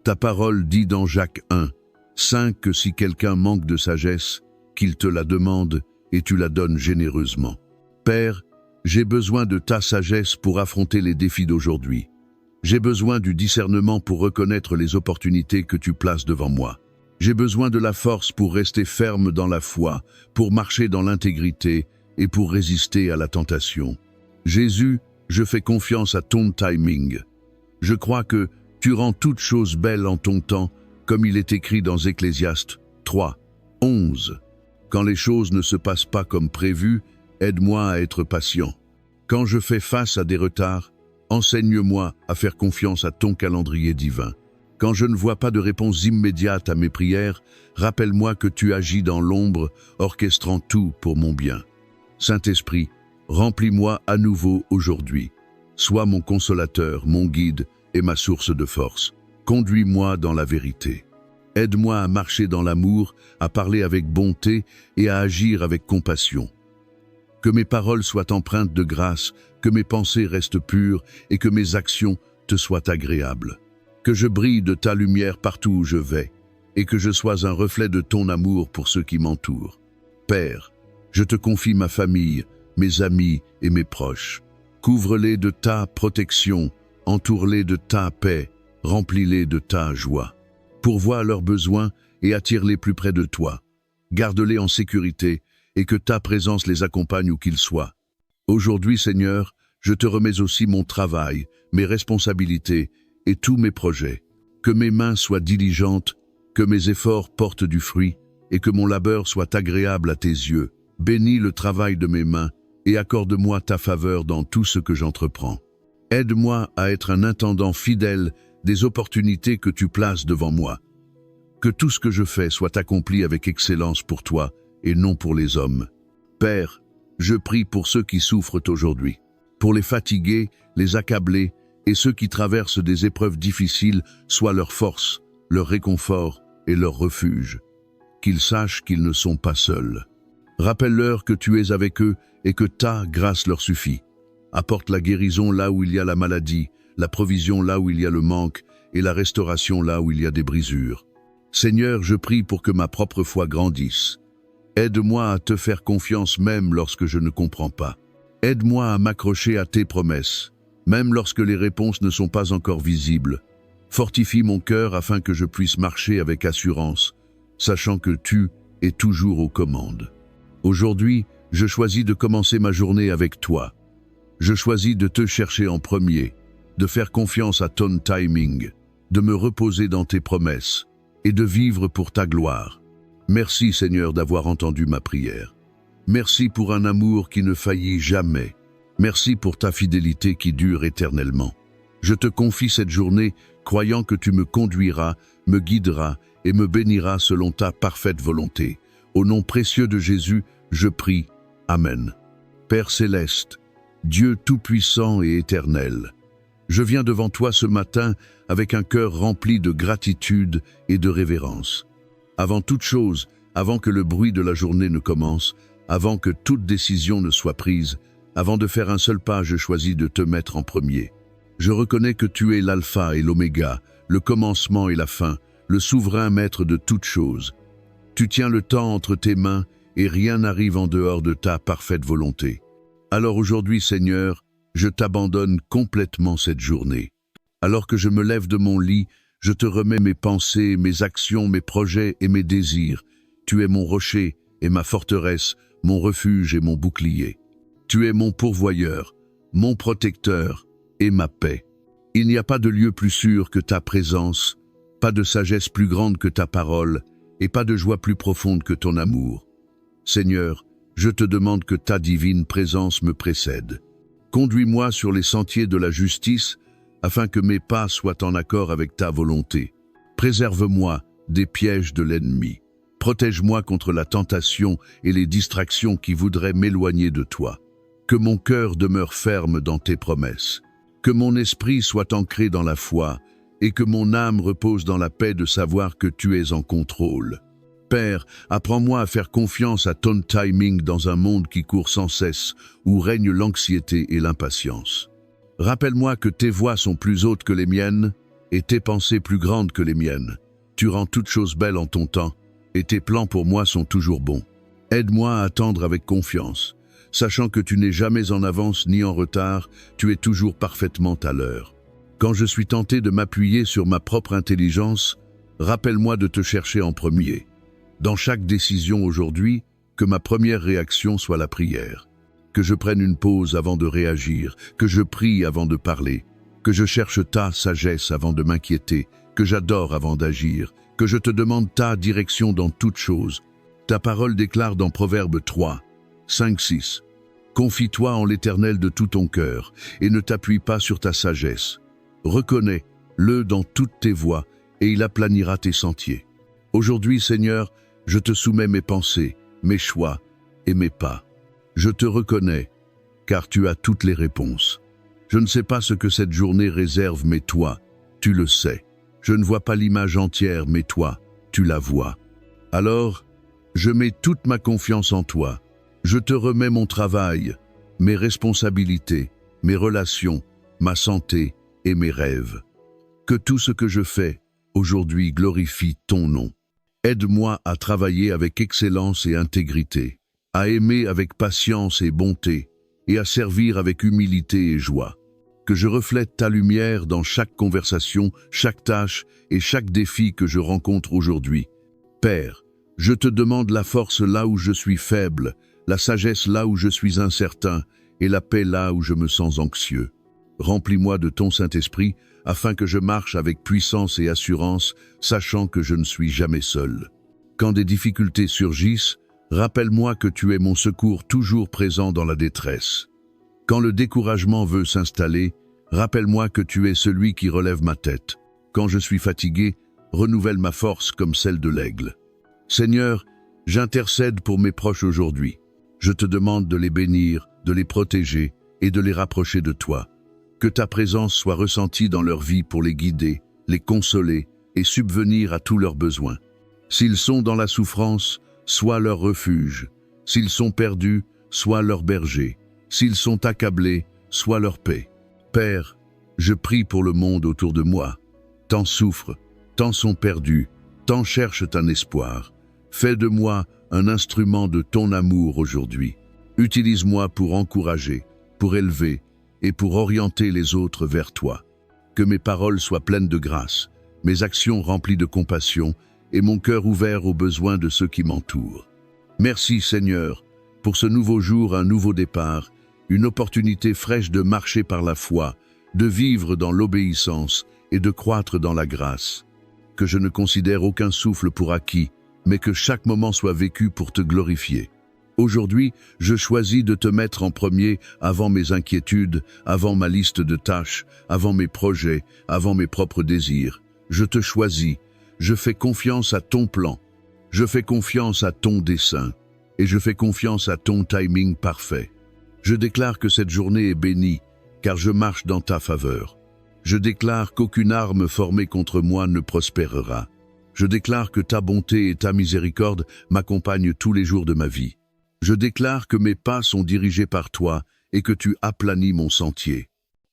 Speaker 1: Ta parole dit dans Jacques 1, 5 que si quelqu'un manque de sagesse, qu'il te la demande et tu la donnes généreusement. Père, j'ai besoin de ta sagesse pour affronter les défis d'aujourd'hui. J'ai besoin du discernement pour reconnaître les opportunités que tu places devant moi. J'ai besoin de la force pour rester ferme dans la foi, pour marcher dans l'intégrité et pour résister à la tentation. Jésus, je fais confiance à ton timing. Je crois que tu rends toutes choses belles en ton temps, comme il est écrit dans Ecclésiaste 3, 11. Quand les choses ne se passent pas comme prévu, aide-moi à être patient. Quand je fais face à des retards, enseigne-moi à faire confiance à ton calendrier divin. Quand je ne vois pas de réponse immédiate à mes prières, rappelle-moi que tu agis dans l'ombre, orchestrant tout pour mon bien. Saint-Esprit, remplis-moi à nouveau aujourd'hui. Sois mon consolateur, mon guide et ma source de force. Conduis-moi dans la vérité. Aide-moi à marcher dans l'amour, à parler avec bonté et à agir avec compassion. Que mes paroles soient empreintes de grâce, que mes pensées restent pures et que mes actions te soient agréables. Que je brille de ta lumière partout où je vais, et que je sois un reflet de ton amour pour ceux qui m'entourent. Père, je te confie ma famille, mes amis et mes proches. Couvre-les de ta protection, entoure-les de ta paix, remplis-les de ta joie. Pourvois à leurs besoins et attire-les plus près de toi. Garde-les en sécurité et que ta présence les accompagne où qu'ils soient. Aujourd'hui, Seigneur, je te remets aussi mon travail, mes responsabilités et tous mes projets. Que mes mains soient diligentes, que mes efforts portent du fruit et que mon labeur soit agréable à tes yeux. Bénis le travail de mes mains et accorde-moi ta faveur dans tout ce que j'entreprends. Aide-moi à être un intendant fidèle des opportunités que tu places devant moi. Que tout ce que je fais soit accompli avec excellence pour toi et non pour les hommes. Père, je prie pour ceux qui souffrent aujourd'hui, pour les fatigués, les accablés et ceux qui traversent des épreuves difficiles, sois leur force, leur réconfort et leur refuge. Qu'ils sachent qu'ils ne sont pas seuls. Rappelle-leur que tu es avec eux et que ta grâce leur suffit. Apporte la guérison là où il y a la maladie, la provision là où il y a le manque et la restauration là où il y a des brisures. Seigneur, je prie pour que ma propre foi grandisse. Aide-moi à te faire confiance même lorsque je ne comprends pas. Aide-moi à m'accrocher à tes promesses, même lorsque les réponses ne sont pas encore visibles. Fortifie mon cœur afin que je puisse marcher avec assurance, sachant que tu es toujours aux commandes. Aujourd'hui, je choisis de commencer ma journée avec toi. Je choisis de te chercher en premier, de faire confiance à ton timing, de me reposer dans tes promesses et de vivre pour ta gloire. Merci Seigneur d'avoir entendu ma prière. Merci pour un amour qui ne faillit jamais. Merci pour ta fidélité qui dure éternellement. Je te confie cette journée, croyant que tu me conduiras, me guideras et me béniras selon ta parfaite volonté. Au nom précieux de Jésus, je prie. Amen. Père céleste, Dieu tout-puissant et éternel, je viens devant toi ce matin avec un cœur rempli de gratitude et de révérence. Avant toute chose, avant que le bruit de la journée ne commence, avant que toute décision ne soit prise, avant de faire un seul pas, je choisis de te mettre en premier. Je reconnais que tu es l'alpha et l'oméga, le commencement et la fin, le souverain maître de toutes choses. Tu tiens le temps entre tes mains et rien n'arrive en dehors de ta parfaite volonté. Alors aujourd'hui, Seigneur, je t'abandonne complètement cette journée. Alors que je me lève de mon lit, je te remets mes pensées, mes actions, mes projets et mes désirs. Tu es mon rocher et ma forteresse, mon refuge et mon bouclier. Tu es mon pourvoyeur, mon protecteur et ma paix. Il n'y a pas de lieu plus sûr que ta présence, pas de sagesse plus grande que ta parole et pas de joie plus profonde que ton amour. Seigneur, je te demande que ta divine présence me précède. Conduis-moi sur les sentiers de la justice, afin que mes pas soient en accord avec ta volonté. Préserve-moi des pièges de l'ennemi. Protège-moi contre la tentation et les distractions qui voudraient m'éloigner de toi. Que mon cœur demeure ferme dans tes promesses. Que mon esprit soit ancré dans la foi et que mon âme repose dans la paix de savoir que tu es en contrôle. Père, apprends-moi à faire confiance à ton timing dans un monde qui court sans cesse, où règne l'anxiété et l'impatience. Rappelle-moi que tes voies sont plus hautes que les miennes et tes pensées plus grandes que les miennes. Tu rends toutes choses belles en ton temps et tes plans pour moi sont toujours bons. Aide-moi à attendre avec confiance, sachant que tu n'es jamais en avance ni en retard, tu es toujours parfaitement à l'heure. Quand je suis tenté de m'appuyer sur ma propre intelligence, rappelle-moi de te chercher en premier. Dans chaque décision aujourd'hui, que ma première réaction soit la prière. Que je prenne une pause avant de réagir, que je prie avant de parler, que je cherche ta sagesse avant de m'inquiéter, que j'adore avant d'agir, que je te demande ta direction dans toute chose. Ta parole déclare dans Proverbe 3, 5-6. Confie-toi en l'Éternel de tout ton cœur et ne t'appuie pas sur ta sagesse. Reconnais-le dans toutes tes voies et il aplanira tes sentiers. Aujourd'hui, Seigneur, je te soumets mes pensées, mes choix et mes pas. Je te reconnais, car tu as toutes les réponses. Je ne sais pas ce que cette journée réserve, mais toi, tu le sais. Je ne vois pas l'image entière, mais toi, tu la vois. Alors, je mets toute ma confiance en toi. Je te remets mon travail, mes responsabilités, mes relations, ma santé et mes rêves. Que tout ce que je fais aujourd'hui glorifie ton nom. Aide-moi à travailler avec excellence et intégrité, à aimer avec patience et bonté, et à servir avec humilité et joie. Que je reflète ta lumière dans chaque conversation, chaque tâche et chaque défi que je rencontre aujourd'hui. Père, je te demande la force là où je suis faible, la sagesse là où je suis incertain, et la paix là où je me sens anxieux. Remplis-moi de ton Saint-Esprit, afin que je marche avec puissance et assurance, sachant que je ne suis jamais seul. Quand des difficultés surgissent, rappelle-moi que tu es mon secours toujours présent dans la détresse. Quand le découragement veut s'installer, rappelle-moi que tu es celui qui relève ma tête. Quand je suis fatigué, renouvelle ma force comme celle de l'aigle. Seigneur, j'intercède pour mes proches aujourd'hui. Je te demande de les bénir, de les protéger et de les rapprocher de toi. Que ta présence soit ressentie dans leur vie pour les guider, les consoler et subvenir à tous leurs besoins. S'ils sont dans la souffrance, sois leur refuge. S'ils sont perdus, sois leur berger. S'ils sont accablés, sois leur paix. Père, je prie pour le monde autour de moi. Tant souffrent, tant sont perdus, tant cherchent un espoir. Fais de moi un instrument de ton amour aujourd'hui. Utilise-moi pour encourager, pour élever et pour orienter les autres vers toi. Que mes paroles soient pleines de grâce, mes actions remplies de compassion et mon cœur ouvert aux besoins de ceux qui m'entourent. Merci Seigneur, pour ce nouveau jour, un nouveau départ, une opportunité fraîche de marcher par la foi, de vivre dans l'obéissance et de croître dans la grâce. Que je ne considère aucun souffle pour acquis, mais que chaque moment soit vécu pour te glorifier. Aujourd'hui, je choisis de te mettre en premier avant mes inquiétudes, avant ma liste de tâches, avant mes projets, avant mes propres désirs. Je te choisis, je fais confiance à ton plan, je fais confiance à ton dessein, et je fais confiance à ton timing parfait. Je déclare que cette journée est bénie, car je marche dans ta faveur. Je déclare qu'aucune arme formée contre moi ne prospérera. Je déclare que ta bonté et ta miséricorde m'accompagnent tous les jours de ma vie. Je déclare que mes pas sont dirigés par toi et que tu aplanis mon sentier.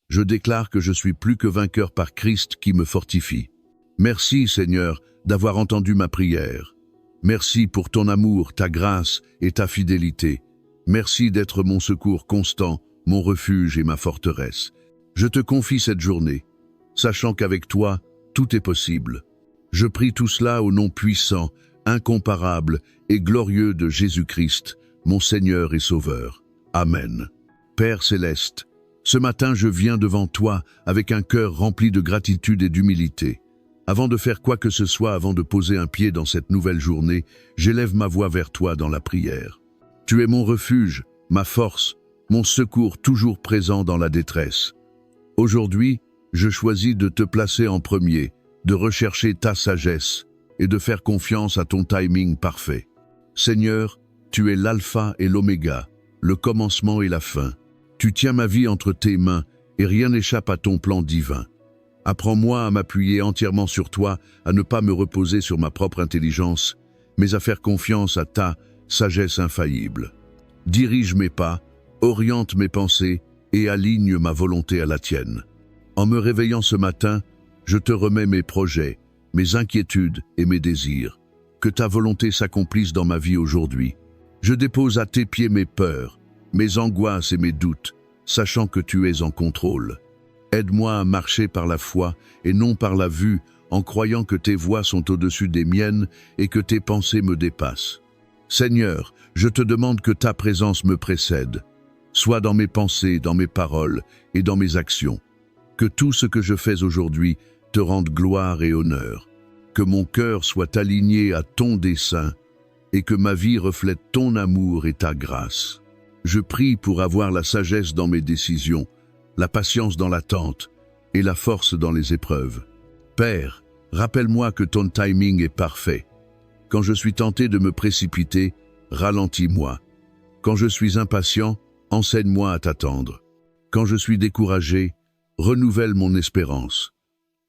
Speaker 1: Je déclare que je suis plus que vainqueur par Christ qui me fortifie. Merci, Seigneur, d'avoir entendu ma prière. Merci pour ton amour, ta grâce et ta fidélité. Merci d'être mon secours constant, mon refuge et ma forteresse. Je te confie cette journée, sachant qu'avec toi, tout est possible. Je prie tout cela au nom puissant, incomparable et glorieux de Jésus-Christ, mon Seigneur et Sauveur. Amen. Père céleste, ce matin je viens devant toi avec un cœur rempli de gratitude et d'humilité. Avant de faire quoi que ce soit, avant de poser un pied dans cette nouvelle journée, j'élève ma voix vers toi dans la prière. Tu es mon refuge, ma force, mon secours toujours présent dans la détresse. Aujourd'hui, je choisis de te placer en premier, de rechercher ta sagesse et de faire confiance à ton timing parfait. Seigneur, tu es l'alpha et l'oméga, le commencement et la fin. Tu tiens ma vie entre tes mains et rien n'échappe à ton plan divin. Apprends-moi à m'appuyer entièrement sur toi, à ne pas me reposer sur ma propre intelligence, mais à faire confiance à ta sagesse infaillible. Dirige mes pas, oriente mes pensées et aligne ma volonté à la tienne. En me réveillant ce matin, je te remets mes projets, mes inquiétudes et mes désirs. Que ta volonté s'accomplisse dans ma vie aujourd'hui. Je dépose à tes pieds mes peurs, mes angoisses et mes doutes, sachant que tu es en contrôle. Aide-moi à marcher par la foi et non par la vue, en croyant que tes voies sont au-dessus des miennes et que tes pensées me dépassent. Seigneur, je te demande que ta présence me précède, soit dans mes pensées, dans mes paroles et dans mes actions. Que tout ce que je fais aujourd'hui te rende gloire et honneur. Que mon cœur soit aligné à ton dessein et que ma vie reflète ton amour et ta grâce. Je prie pour avoir la sagesse dans mes décisions, la patience dans l'attente et la force dans les épreuves. Père, rappelle-moi que ton timing est parfait. Quand je suis tenté de me précipiter, ralentis-moi. Quand je suis impatient, enseigne-moi à t'attendre. Quand je suis découragé, renouvelle mon espérance.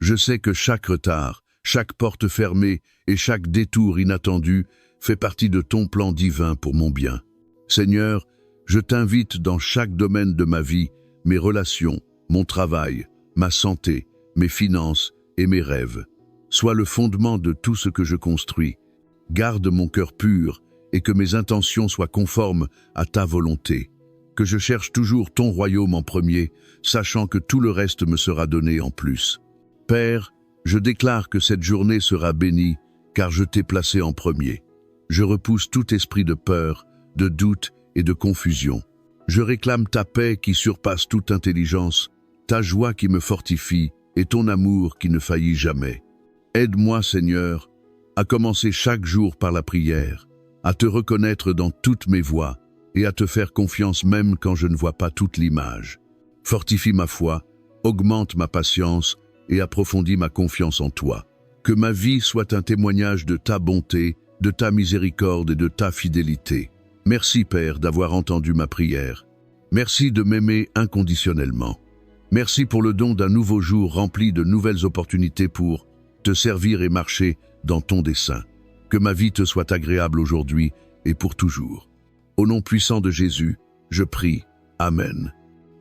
Speaker 1: Je sais que chaque retard, chaque porte fermée et chaque détour inattendu fait partie de ton plan divin pour mon bien. Seigneur, je t'invite dans chaque domaine de ma vie, mes relations, mon travail, ma santé, mes finances et mes rêves. Sois le fondement de tout ce que je construis. Garde mon cœur pur et que mes intentions soient conformes à ta volonté. Que je cherche toujours ton royaume en premier, sachant que tout le reste me sera donné en plus. Père, je déclare que cette journée sera bénie, car je t'ai placé en premier. Je repousse tout esprit de peur, de doute et de confusion. Je réclame ta paix qui surpasse toute intelligence, ta joie qui me fortifie et ton amour qui ne faillit jamais. Aide-moi, Seigneur, à commencer chaque jour par la prière, à te reconnaître dans toutes mes voies et à te faire confiance même quand je ne vois pas toute l'image. Fortifie ma foi, augmente ma patience et approfondis ma confiance en toi. Que ma vie soit un témoignage de ta bonté, de ta miséricorde et de ta fidélité. Merci, Père, d'avoir entendu ma prière. Merci de m'aimer inconditionnellement. Merci pour le don d'un nouveau jour rempli de nouvelles opportunités pour te servir et marcher dans ton dessein. Que ma vie te soit agréable aujourd'hui et pour toujours. Au nom puissant de Jésus, je prie. Amen.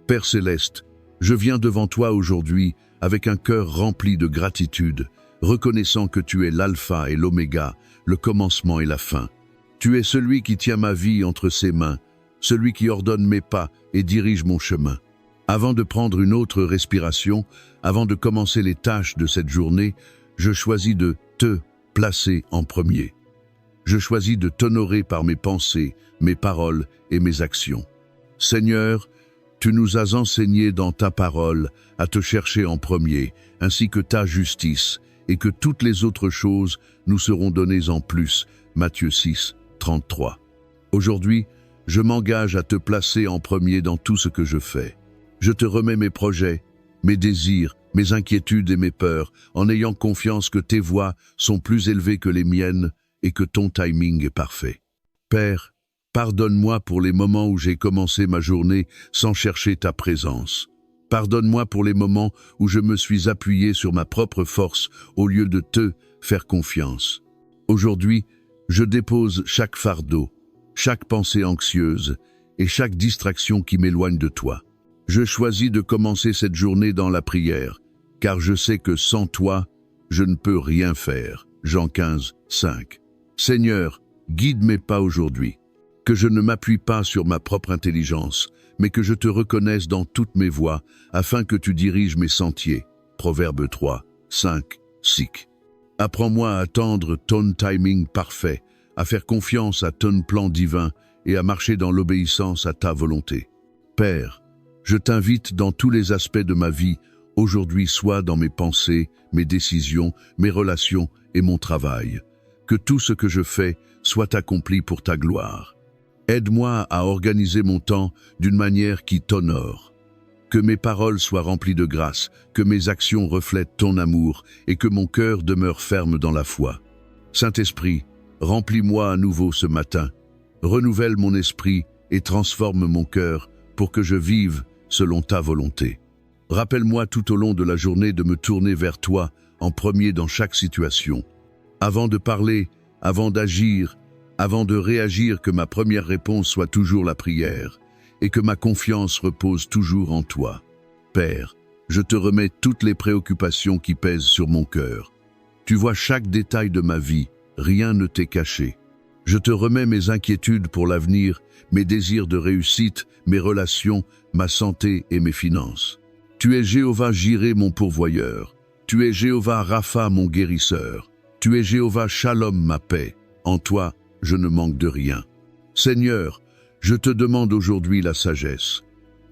Speaker 1: Père céleste, je viens devant toi aujourd'hui avec un cœur rempli de gratitude, reconnaissant que tu es l'alpha et l'oméga, le commencement et la fin. Tu es celui qui tient ma vie entre ses mains, celui qui ordonne mes pas et dirige mon chemin. Avant de prendre une autre respiration, avant de commencer les tâches de cette journée, je choisis de te placer en premier. Je choisis de t'honorer par mes pensées, mes paroles et mes actions. Seigneur, tu nous as enseigné dans ta parole à te chercher en premier, ainsi que ta justice, et que toutes les autres choses nous seront données en plus. Matthieu 6, 33. Aujourd'hui, je m'engage à te placer en premier dans tout ce que je fais. Je te remets mes projets, mes désirs, mes inquiétudes et mes peurs, en ayant confiance que tes voies sont plus élevées que les miennes et que ton timing est parfait. Père, pardonne-moi pour les moments où j'ai commencé ma journée sans chercher ta présence. Pardonne-moi pour les moments où je me suis appuyé sur ma propre force au lieu de te faire confiance. Aujourd'hui, je dépose chaque fardeau, chaque pensée anxieuse et chaque distraction qui m'éloigne de toi. Je choisis de commencer cette journée dans la prière, car je sais que sans toi, je ne peux rien faire. Jean 15, 5. Seigneur, guide mes pas aujourd'hui. Que je ne m'appuie pas sur ma propre intelligence, mais que je te reconnaisse dans toutes mes voies, afin que tu diriges mes sentiers. Proverbe 3, 5, 6. Apprends-moi à attendre ton timing parfait, à faire confiance à ton plan divin et à marcher dans l'obéissance à ta volonté. Père, je t'invite dans tous les aspects de ma vie, aujourd'hui soit dans mes pensées, mes décisions, mes relations et mon travail. Que tout ce que je fais soit accompli pour ta gloire. Aide-moi à organiser mon temps d'une manière qui t'honore. Que mes paroles soient remplies de grâce, que mes actions reflètent ton amour et que mon cœur demeure ferme dans la foi. Saint-Esprit, remplis-moi à nouveau ce matin. Renouvelle mon esprit et transforme mon cœur pour que je vive selon ta volonté. Rappelle-moi tout au long de la journée de me tourner vers toi en premier dans chaque situation. Avant de parler, avant d'agir, avant de réagir, que ma première réponse soit toujours la prière et que ma confiance repose toujours en toi. Père, je te remets toutes les préoccupations qui pèsent sur mon cœur. Tu vois chaque détail de ma vie, rien ne t'est caché. Je te remets mes inquiétudes pour l'avenir, mes désirs de réussite, mes relations, ma santé et mes finances. Tu es Jéhovah Jireh, mon pourvoyeur. Tu es Jéhovah Rapha, mon guérisseur. Tu es Jéhovah Shalom, ma paix. En toi, je ne manque de rien. Seigneur, je te demande aujourd'hui la sagesse.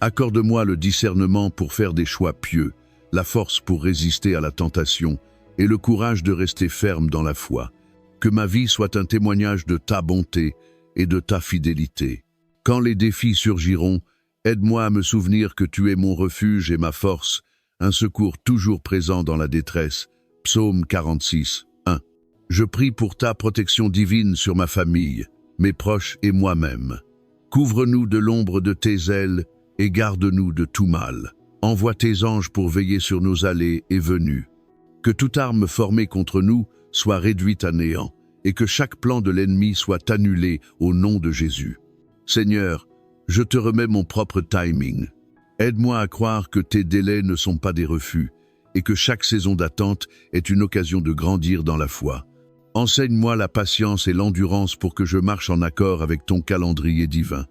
Speaker 1: Accorde-moi le discernement pour faire des choix pieux, la force pour résister à la tentation et le courage de rester ferme dans la foi. Que ma vie soit un témoignage de ta bonté et de ta fidélité. Quand les défis surgiront, aide-moi à me souvenir que tu es mon refuge et ma force, un secours toujours présent dans la détresse. Psaume 46, 1. Je prie pour ta protection divine sur ma famille, mes proches et moi-même. Couvre-nous de l'ombre de tes ailes et garde-nous de tout mal. Envoie tes anges pour veiller sur nos allées et venues. Que toute arme formée contre nous soit réduite à néant et que chaque plan de l'ennemi soit annulé au nom de Jésus. Seigneur, je te remets mon propre timing. Aide-moi à croire que tes délais ne sont pas des refus et que chaque saison d'attente est une occasion de grandir dans la foi. Enseigne-moi la patience et l'endurance pour que je marche en accord avec ton calendrier divin.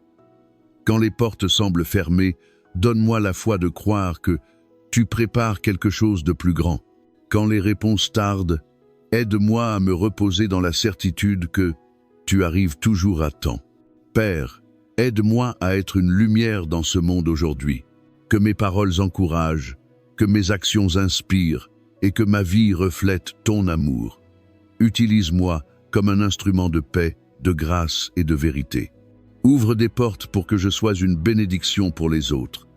Speaker 1: Quand les portes semblent fermées, donne-moi la foi de croire que tu prépares quelque chose de plus grand. Quand les réponses tardent, aide-moi à me reposer dans la certitude que tu arrives toujours à temps. Père, aide-moi à être une lumière dans ce monde aujourd'hui. Que mes paroles encouragent, que mes actions inspirent et que ma vie reflète ton amour. Utilise-moi comme un instrument de paix, de grâce et de vérité. Ouvre des portes pour que je sois une bénédiction pour les autres.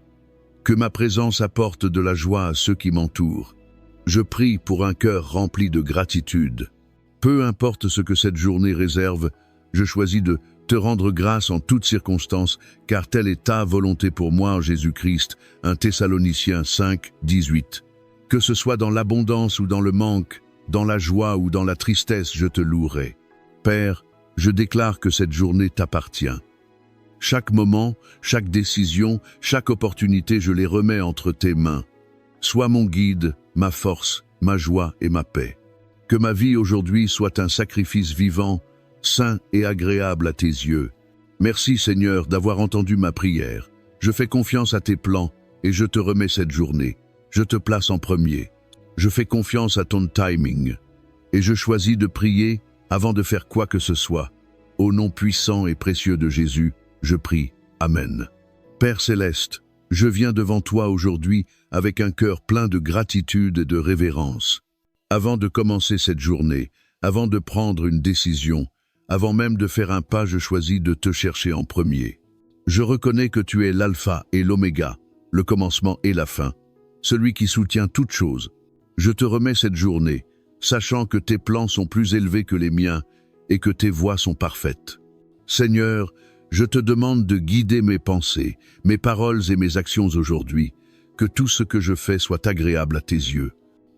Speaker 1: Que ma présence apporte de la joie à ceux qui m'entourent. Je prie pour un cœur rempli de gratitude. Peu importe ce que cette journée réserve, je choisis de te rendre grâce en toutes circonstances, car telle est ta volonté pour moi en Jésus-Christ. 1 Thessaloniciens 5, 18. Que ce soit dans l'abondance ou dans le manque, dans la joie ou dans la tristesse, je te louerai. Père, je déclare que cette journée t'appartient. Chaque moment, chaque décision, chaque opportunité, je les remets entre tes mains. Sois mon guide, ma force, ma joie et ma paix. Que ma vie aujourd'hui soit un sacrifice vivant, saint et agréable à tes yeux. Merci Seigneur d'avoir entendu ma prière. Je fais confiance à tes plans et je te remets cette journée. Je te place en premier. Je fais confiance à ton timing. Et je choisis de prier avant de faire quoi que ce soit. Au nom puissant et précieux de Jésus, je prie. Amen. Père céleste, je viens devant toi aujourd'hui avec un cœur plein de gratitude et de révérence. Avant de commencer cette journée, avant de prendre une décision, avant même de faire un pas, je choisis de te chercher en premier. Je reconnais que tu es l'alpha et l'oméga, le commencement et la fin, celui qui soutient toute chose. Je te remets cette journée, sachant que tes plans sont plus élevés que les miens et que tes voies sont parfaites. Seigneur, je te demande de guider mes pensées, mes paroles et mes actions aujourd'hui, que tout ce que je fais soit agréable à tes yeux.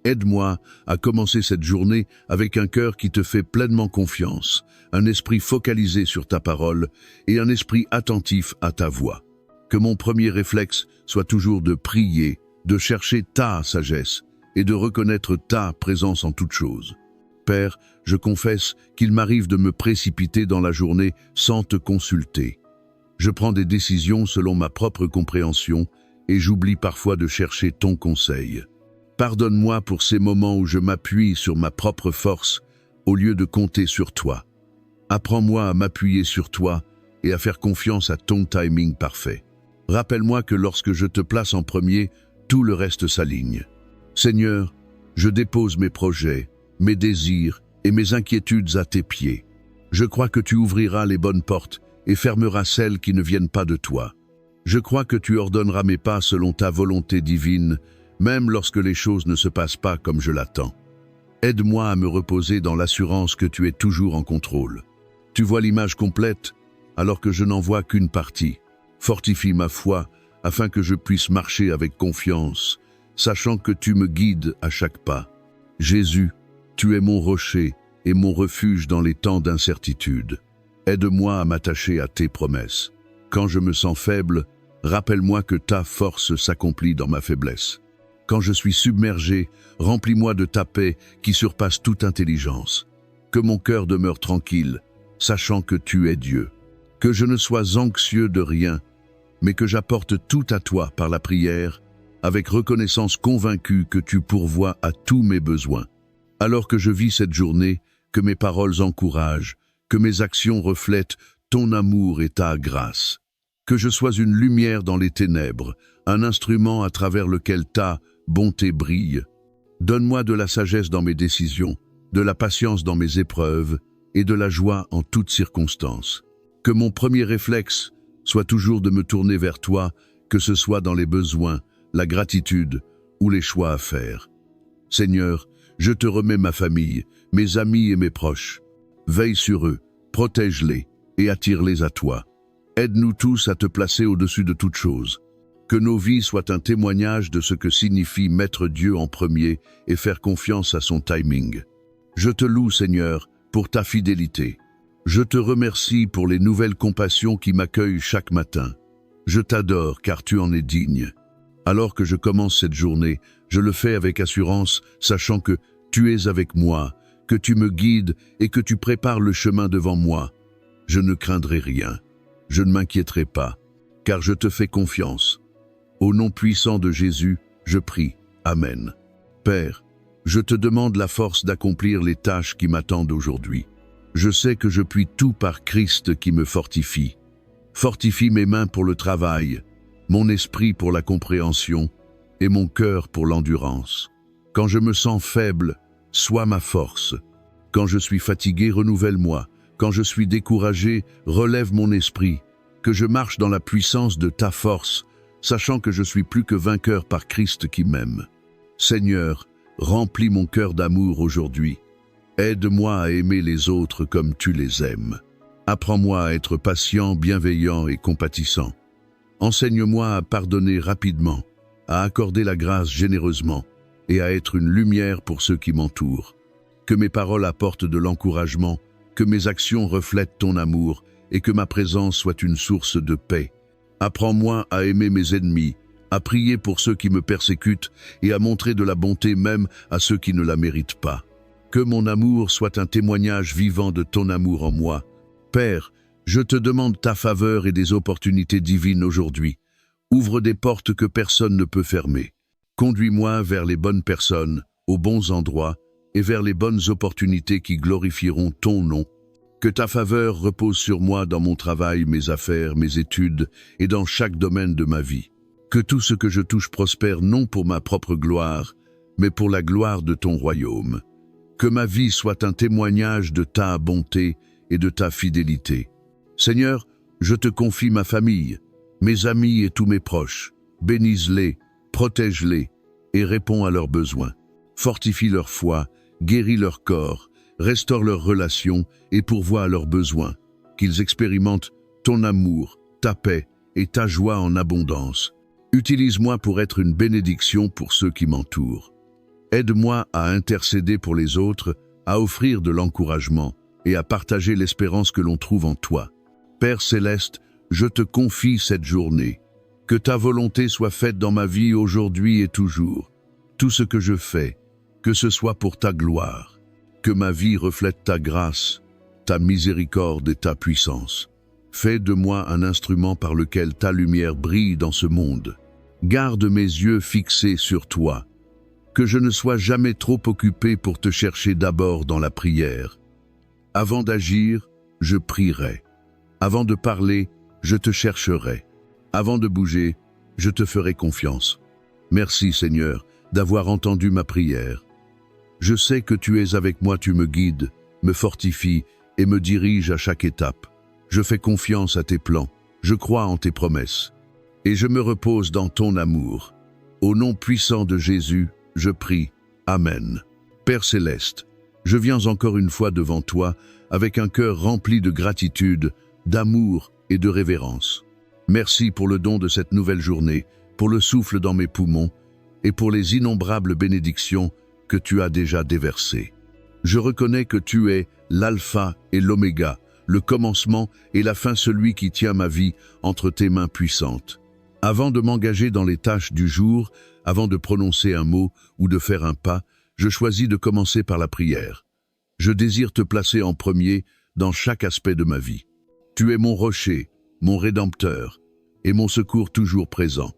Speaker 1: Aide-moi à commencer cette journée avec un cœur qui te fait pleinement confiance, un esprit focalisé sur ta parole et un esprit attentif à ta voix. Que mon premier réflexe soit toujours de prier, de chercher ta sagesse et de reconnaître ta présence en toutes choses. Père, je confesse qu'il m'arrive de me précipiter dans la journée sans te consulter. Je prends des décisions selon ma propre compréhension et j'oublie parfois de chercher ton conseil. Pardonne-moi pour ces moments où je m'appuie sur ma propre force au lieu de compter sur toi. Apprends-moi à m'appuyer sur toi et à faire confiance à ton timing parfait. Rappelle-moi que lorsque je te place en premier, tout le reste s'aligne. Seigneur, je dépose mes projets, mes désirs et mes inquiétudes à tes pieds. Je crois que tu ouvriras les bonnes portes et fermeras celles qui ne viennent pas de toi. Je crois que tu ordonneras mes pas selon ta volonté divine, même lorsque les choses ne se passent pas comme je l'attends. Aide-moi à me reposer dans l'assurance que tu es toujours en contrôle. Tu vois l'image complète, alors que je n'en vois qu'une partie. Fortifie ma foi, afin que je puisse marcher avec confiance, sachant que tu me guides à chaque pas. Jésus, tu es mon rocher et mon refuge dans les temps d'incertitude. Aide-moi à m'attacher à tes promesses. Quand je me sens faible, rappelle-moi que ta force s'accomplit dans ma faiblesse. Quand je suis submergé, remplis-moi de ta paix qui surpasse toute intelligence. Que mon cœur demeure tranquille, sachant que tu es Dieu. Que je ne sois anxieux de rien, mais que j'apporte tout à toi par la prière, avec reconnaissance convaincue que tu pourvois à tous mes besoins. Alors que je vis cette journée, que mes paroles encouragent, que mes actions reflètent ton amour et ta grâce. Que je sois une lumière dans les ténèbres, un instrument à travers lequel ta bonté brille. Donne-moi de la sagesse dans mes décisions, de la patience dans mes épreuves et de la joie en toutes circonstances. Que mon premier réflexe soit toujours de me tourner vers toi, que ce soit dans les besoins, la gratitude ou les choix à faire. Seigneur, je te remets ma famille, mes amis et mes proches. Veille sur eux, protège-les et attire-les à toi. Aide-nous tous à te placer au-dessus de toute chose. Que nos vies soient un témoignage de ce que signifie mettre Dieu en premier et faire confiance à son timing. Je te loue, Seigneur, pour ta fidélité. Je te remercie pour les nouvelles compassions qui m'accueillent chaque matin. Je t'adore car tu en es digne. Alors que je commence cette journée, je le fais avec assurance, sachant que tu es avec moi, que tu me guides et que tu prépares le chemin devant moi. Je ne craindrai rien, je ne m'inquiéterai pas, car je te fais confiance. Au nom puissant de Jésus, je prie. Amen. Père, je te demande la force d'accomplir les tâches qui m'attendent aujourd'hui. Je sais que je puis tout par Christ qui me fortifie. Fortifie mes mains pour le travail, mon esprit pour la compréhension et mon cœur pour l'endurance. Quand je me sens faible, sois ma force. Quand je suis fatigué, renouvelle-moi. Quand je suis découragé, relève mon esprit. Que je marche dans la puissance de ta force, sachant que je suis plus que vainqueur par Christ qui m'aime. Seigneur, remplis mon cœur d'amour aujourd'hui. Aide-moi à aimer les autres comme tu les aimes. Apprends-moi à être patient, bienveillant et compatissant. Enseigne-moi à pardonner rapidement, à accorder la grâce généreusement et à être une lumière pour ceux qui m'entourent. Que mes paroles apportent de l'encouragement, que mes actions reflètent ton amour et que ma présence soit une source de paix. Apprends-moi à aimer mes ennemis, à prier pour ceux qui me persécutent et à montrer de la bonté même à ceux qui ne la méritent pas. Que mon amour soit un témoignage vivant de ton amour en moi. Père, je te demande ta faveur et des opportunités divines aujourd'hui. Ouvre des portes que personne ne peut fermer. Conduis-moi vers les bonnes personnes, aux bons endroits et vers les bonnes opportunités qui glorifieront ton nom. Que ta faveur repose sur moi dans mon travail, mes affaires, mes études et dans chaque domaine de ma vie. Que tout ce que je touche prospère non pour ma propre gloire, mais pour la gloire de ton royaume. Que ma vie soit un témoignage de ta bonté et de ta fidélité. Seigneur, je te confie ma famille, mes amis et tous mes proches. Bénise-les, protège-les et réponds à leurs besoins. Fortifie leur foi, guéris leur corps, restaure leurs relations et pourvois à leurs besoins. Qu'ils expérimentent ton amour, ta paix et ta joie en abondance. Utilise-moi pour être une bénédiction pour ceux qui m'entourent. Aide-moi à intercéder pour les autres, à offrir de l'encouragement et à partager l'espérance que l'on trouve en toi. Père céleste, je te confie cette journée. Que ta volonté soit faite dans ma vie aujourd'hui et toujours. Tout ce que je fais, que ce soit pour ta gloire. Que ma vie reflète ta grâce, ta miséricorde et ta puissance. Fais de moi un instrument par lequel ta lumière brille dans ce monde. Garde mes yeux fixés sur toi. Que je ne sois jamais trop occupé pour te chercher d'abord dans la prière. Avant d'agir, je prierai. Avant de parler, je te chercherai. Avant de bouger, je te ferai confiance. Merci Seigneur d'avoir entendu ma prière. Je sais que tu es avec moi, tu me guides, me fortifies et me diriges à chaque étape. Je fais confiance à tes plans, je crois en tes promesses. Et je me repose dans ton amour. Au nom puissant de Jésus, je prie. Amen. Père céleste, je viens encore une fois devant toi avec un cœur rempli de gratitude, d'amour et de révérence. Merci pour le don de cette nouvelle journée, pour le souffle dans mes poumons et pour les innombrables bénédictions que tu as déjà déversées. Je reconnais que tu es l'alpha et l'oméga, le commencement et la fin, celui qui tient ma vie entre tes mains puissantes. Avant de m'engager dans les tâches du jour, avant de prononcer un mot ou de faire un pas, je choisis de commencer par la prière. Je désire te placer en premier dans chaque aspect de ma vie. Tu es mon rocher, mon rédempteur et mon secours toujours présent.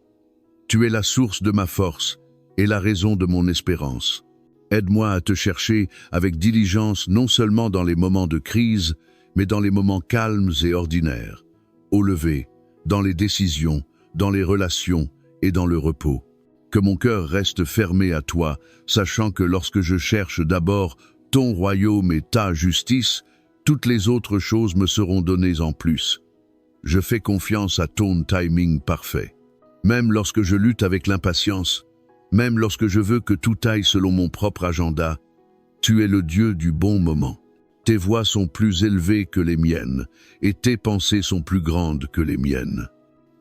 Speaker 1: Tu es la source de ma force et la raison de mon espérance. Aide-moi à te chercher avec diligence, non seulement dans les moments de crise, mais dans les moments calmes et ordinaires. Au lever, dans les décisions, dans les relations et dans le repos. Que mon cœur reste fermé à toi, sachant que lorsque je cherche d'abord ton royaume et ta justice, toutes les autres choses me seront données en plus. Je fais confiance à ton timing parfait. Même lorsque je lutte avec l'impatience, même lorsque je veux que tout aille selon mon propre agenda, tu es le Dieu du bon moment. Tes voies sont plus élevées que les miennes, et tes pensées sont plus grandes que les miennes.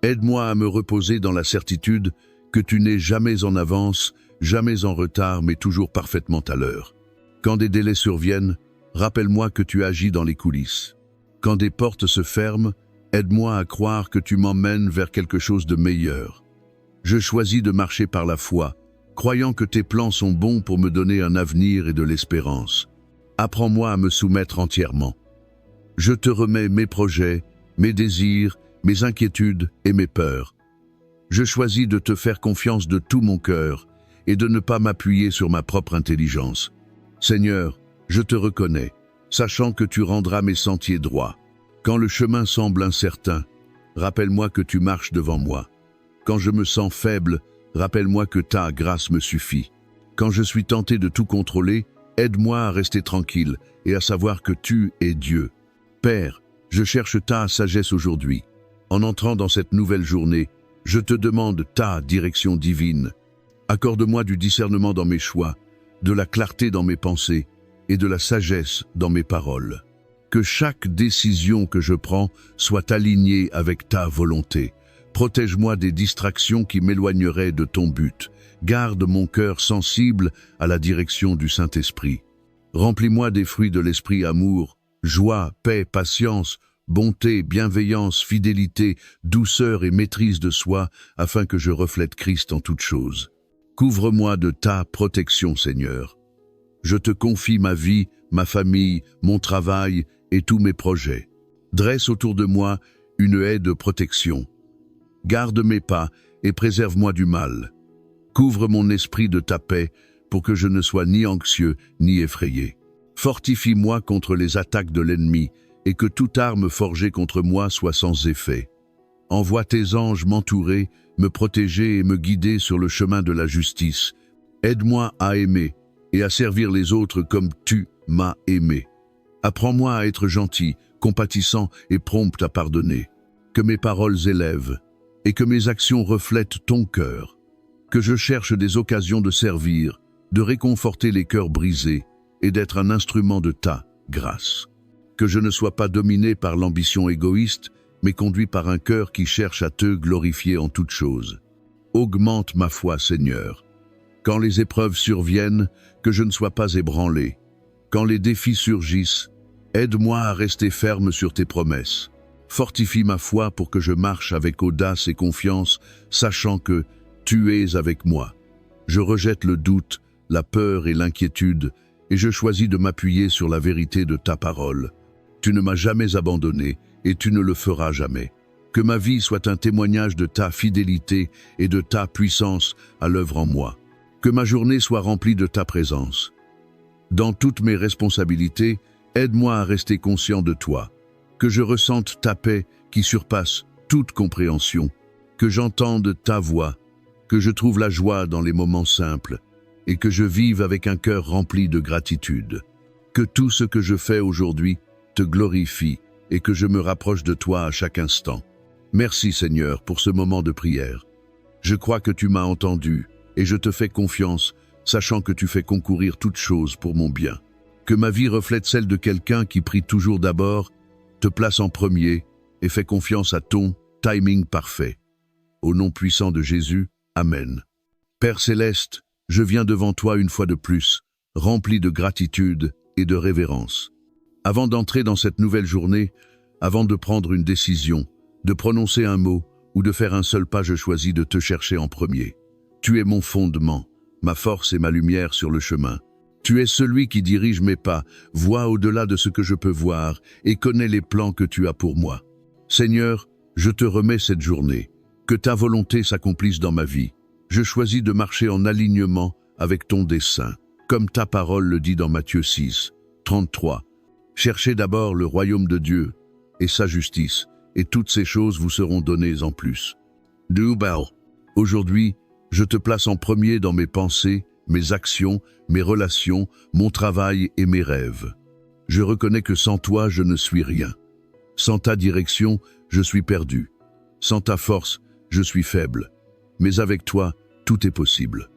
Speaker 1: Aide-moi à me reposer dans la certitude que tu n'es jamais en avance, jamais en retard, mais toujours parfaitement à l'heure. Quand des délais surviennent, rappelle-moi que tu agis dans les coulisses. Quand des portes se ferment, aide-moi à croire que tu m'emmènes vers quelque chose de meilleur. Je choisis de marcher par la foi, croyant que tes plans sont bons pour me donner un avenir et de l'espérance. Apprends-moi à me soumettre entièrement. Je te remets mes projets, mes désirs, mes inquiétudes et mes peurs. Je choisis de te faire confiance de tout mon cœur et de ne pas m'appuyer sur ma propre intelligence. Seigneur, je te reconnais, sachant que tu rendras mes sentiers droits. Quand le chemin semble incertain, rappelle-moi que tu marches devant moi. Quand je me sens faible, rappelle-moi que ta grâce me suffit. Quand je suis tenté de tout contrôler, aide-moi à rester tranquille et à savoir que tu es Dieu. Père, je cherche ta sagesse aujourd'hui. En entrant dans cette nouvelle journée, je te demande ta direction divine. Accorde-moi du discernement dans mes choix, de la clarté dans mes pensées et de la sagesse dans mes paroles. Que chaque décision que je prends soit alignée avec ta volonté. Protège-moi des distractions qui m'éloigneraient de ton but. Garde mon cœur sensible à la direction du Saint-Esprit. Remplis-moi des fruits de l'esprit: amour, joie, paix, patience, bonté, bienveillance, fidélité, douceur et maîtrise de soi, afin que je reflète Christ en toutes choses. Couvre-moi de ta protection, Seigneur. Je te confie ma vie, ma famille, mon travail et tous mes projets. Dresse autour de moi une haie de protection. Garde mes pas et préserve-moi du mal. Couvre mon esprit de ta paix pour que je ne sois ni anxieux ni effrayé. Fortifie-moi contre les attaques de l'ennemi et que toute arme forgée contre moi soit sans effet. Envoie tes anges m'entourer, me protéger et me guider sur le chemin de la justice. Aide-moi à aimer et à servir les autres comme tu m'as aimé. Apprends-moi à être gentil, compatissant et prompt à pardonner. Que mes paroles élèvent et que mes actions reflètent ton cœur. Que je cherche des occasions de servir, de réconforter les cœurs brisés et d'être un instrument de ta grâce. Que je ne sois pas dominé par l'ambition égoïste, mais conduit par un cœur qui cherche à te glorifier en toutes choses. Augmente ma foi, Seigneur. Quand les épreuves surviennent, que je ne sois pas ébranlé. Quand les défis surgissent, aide-moi à rester ferme sur tes promesses. Fortifie ma foi pour que je marche avec audace et confiance, sachant que tu es avec moi. Je rejette le doute, la peur et l'inquiétude, et je choisis de m'appuyer sur la vérité de ta parole. Tu ne m'as jamais abandonné, et tu ne le feras jamais. Que ma vie soit un témoignage de ta fidélité et de ta puissance à l'œuvre en moi. Que ma journée soit remplie de ta présence. Dans toutes mes responsabilités, aide-moi à rester conscient de toi. Que je ressente ta paix qui surpasse toute compréhension. Que j'entende ta voix. Que je trouve la joie dans les moments simples. Et que je vive avec un cœur rempli de gratitude. Que tout ce que je fais aujourd'hui te glorifie et que je me rapproche de toi à chaque instant. Merci Seigneur pour ce moment de prière. Je crois que tu m'as entendu et je te fais confiance, sachant que tu fais concourir toutes choses pour mon bien. Que ma vie reflète celle de quelqu'un qui prie toujours d'abord, te place en premier et fait confiance à ton timing parfait. Au nom puissant de Jésus, Amen. Père céleste, je viens devant toi une fois de plus, rempli de gratitude et de révérence. Avant d'entrer dans cette nouvelle journée, avant de prendre une décision, de prononcer un mot ou de faire un seul pas, je choisis de te chercher en premier. Tu es mon fondement, ma force et ma lumière sur le chemin. Tu es celui qui dirige mes pas, voit au-delà de ce que je peux voir et connaît les plans que tu as pour moi. Seigneur, je te remets cette journée. Que ta volonté s'accomplisse dans ma vie. Je choisis de marcher en alignement avec ton dessein, comme ta parole le dit dans Matthieu 6, 33. Cherchez d'abord le royaume de Dieu et sa justice, et toutes ces choses vous seront données en plus. Aujourd'hui, je te place en premier dans mes pensées, mes actions, mes relations, mon travail et mes rêves. Je reconnais que sans toi, je ne suis rien. Sans ta direction, je suis perdu. Sans ta force, je suis faible. Mais avec toi, tout est possible.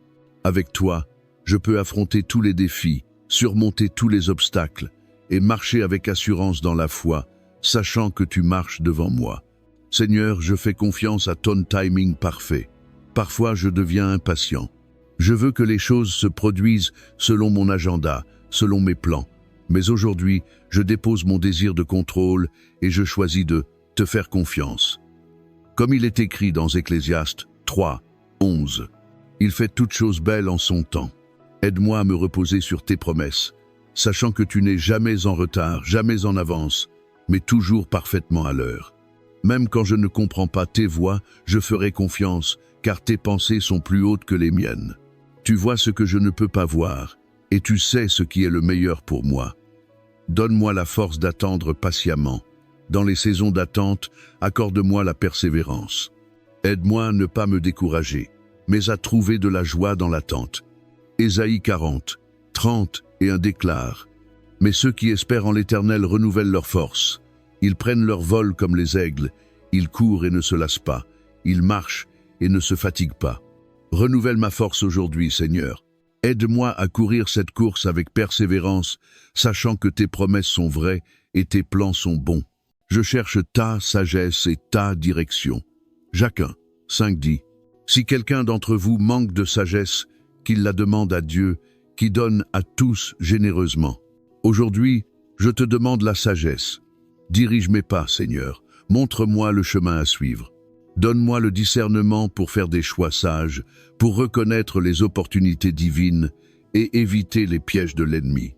Speaker 1: Avec toi, je peux affronter tous les défis, surmonter tous les obstacles et marcher avec assurance dans la foi, sachant que tu marches devant moi. Seigneur, je fais confiance à ton timing parfait. Parfois, je deviens impatient. Je veux que les choses se produisent selon mon agenda, selon mes plans. Mais aujourd'hui, je dépose mon désir de contrôle et je choisis de te faire confiance. Comme il est écrit dans Ecclésiaste 3, 11. Il fait toutes choses belles en son temps. Aide-moi à me reposer sur tes promesses, sachant que tu n'es jamais en retard, jamais en avance, mais toujours parfaitement à l'heure. Même quand je ne comprends pas tes voies, je ferai confiance, car tes pensées sont plus hautes que les miennes. Tu vois ce que je ne peux pas voir, et tu sais ce qui est le meilleur pour moi. Donne-moi la force d'attendre patiemment. Dans les saisons d'attente, accorde-moi la persévérance. Aide-moi à ne pas me décourager, mais à trouver de la joie dans l'attente. Ésaïe 40, 30 et 1 déclare: Mais ceux qui espèrent en l'Éternel renouvellent leur force. Ils prennent leur vol comme les aigles, ils courent et ne se lassent pas, ils marchent et ne se fatiguent pas. Renouvelle ma force aujourd'hui, Seigneur. Aide-moi à courir cette course avec persévérance, sachant que tes promesses sont vraies et tes plans sont bons. Je cherche ta sagesse et ta direction. Jacques 1, 5 dit: Si quelqu'un d'entre vous manque de sagesse, qu'il la demande à Dieu, qui donne à tous généreusement. Aujourd'hui, je te demande la sagesse. Dirige mes pas, Seigneur. Montre-moi le chemin à suivre. Donne-moi le discernement pour faire des choix sages, pour reconnaître les opportunités divines et éviter les pièges de l'ennemi.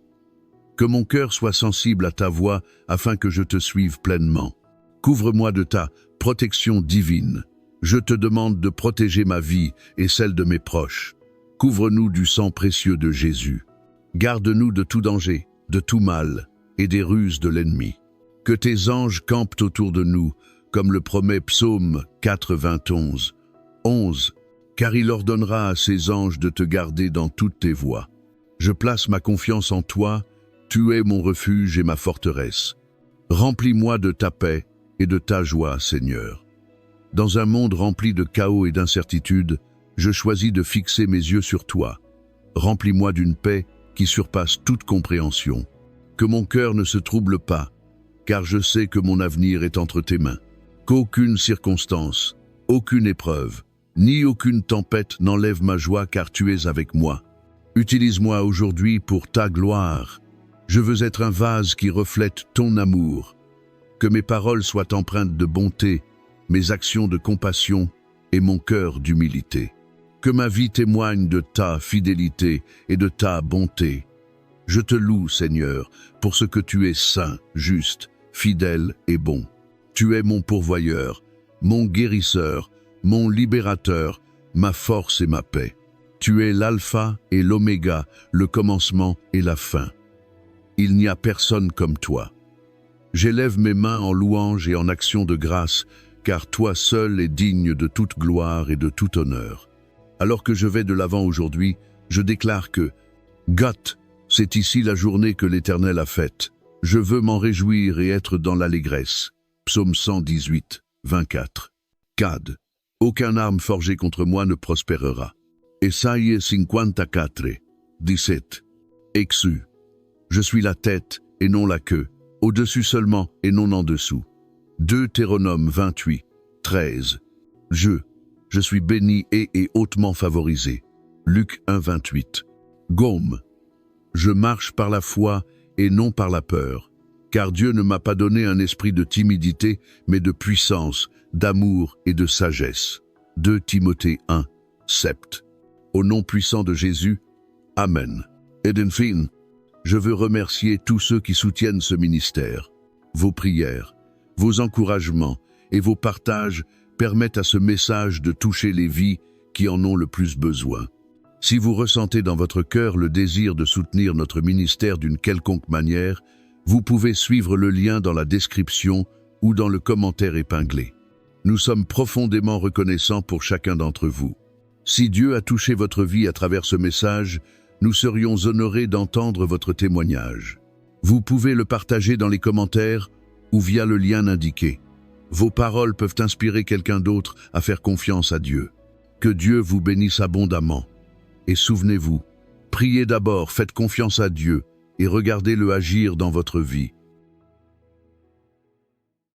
Speaker 1: Que mon cœur soit sensible à ta voix afin que je te suive pleinement. Couvre-moi de ta protection divine. Je te demande de protéger ma vie et celle de mes proches. Couvre-nous du sang précieux de Jésus. Garde-nous de tout danger, de tout mal et des ruses de l'ennemi. Que tes anges campent autour de nous, comme le promet Psaume 91, 11, car il ordonnera à ses anges de te garder dans toutes tes voies. Je place ma confiance en toi, tu es mon refuge et ma forteresse. Remplis-moi de ta paix et de ta joie, Seigneur. Dans un monde rempli de chaos et d'incertitude, je choisis de fixer mes yeux sur toi. Remplis-moi d'une paix qui surpasse toute compréhension. Que mon cœur ne se trouble pas, car je sais que mon avenir est entre tes mains. Qu'aucune circonstance, aucune épreuve, ni aucune tempête n'enlève ma joie, car tu es avec moi. Utilise-moi aujourd'hui pour ta gloire. Je veux être un vase qui reflète ton amour. Que mes paroles soient empreintes de bonté, mes actions de compassion et mon cœur d'humilité. Que ma vie témoigne de ta fidélité et de ta bonté. Je te loue, Seigneur, pour ce que tu es saint, juste, fidèle et bon. Tu es mon pourvoyeur, mon guérisseur, mon libérateur, ma force et ma paix. Tu es l'alpha et l'oméga, le commencement et la fin. Il n'y a personne comme toi. J'élève mes mains en louange et en action de grâce, car toi seul es digne de toute gloire et de tout honneur. Alors que je vais de l'avant aujourd'hui, je déclare que Gott, c'est ici la journée que l'Éternel a faite. Je veux m'en réjouir et être dans l'allégresse. Psaume 118, 24. Cad. Aucun arme forgée contre moi ne prospérera. Ésaïe 54, 17. Exu. Je suis la tête et non la queue, au-dessus seulement et non en dessous. Deutéronome 28, 13. Je suis béni et hautement favorisé. Luc 1, 28. Gaume. Je marche par la foi et non par la peur, car Dieu ne m'a pas donné un esprit de timidité, mais de puissance, d'amour et de sagesse. 2 Timothée 1, 7. Au nom puissant de Jésus, Amen. Et enfin, je veux remercier tous ceux qui soutiennent ce ministère. Vos prières, vos encouragements et vos partages permettent à ce message de toucher les vies qui en ont le plus besoin. Si vous ressentez dans votre cœur le désir de soutenir notre ministère d'une quelconque manière, vous pouvez suivre le lien dans la description ou dans le commentaire épinglé. Nous sommes profondément reconnaissants pour chacun d'entre vous. Si Dieu a touché votre vie à travers ce message, nous serions honorés d'entendre votre témoignage. Vous pouvez le partager dans les commentaires ou via le lien indiqué. Vos paroles peuvent inspirer quelqu'un d'autre à faire confiance à Dieu. Que Dieu vous bénisse abondamment. Et souvenez-vous, priez d'abord, faites confiance à Dieu et regardez-le agir dans votre vie.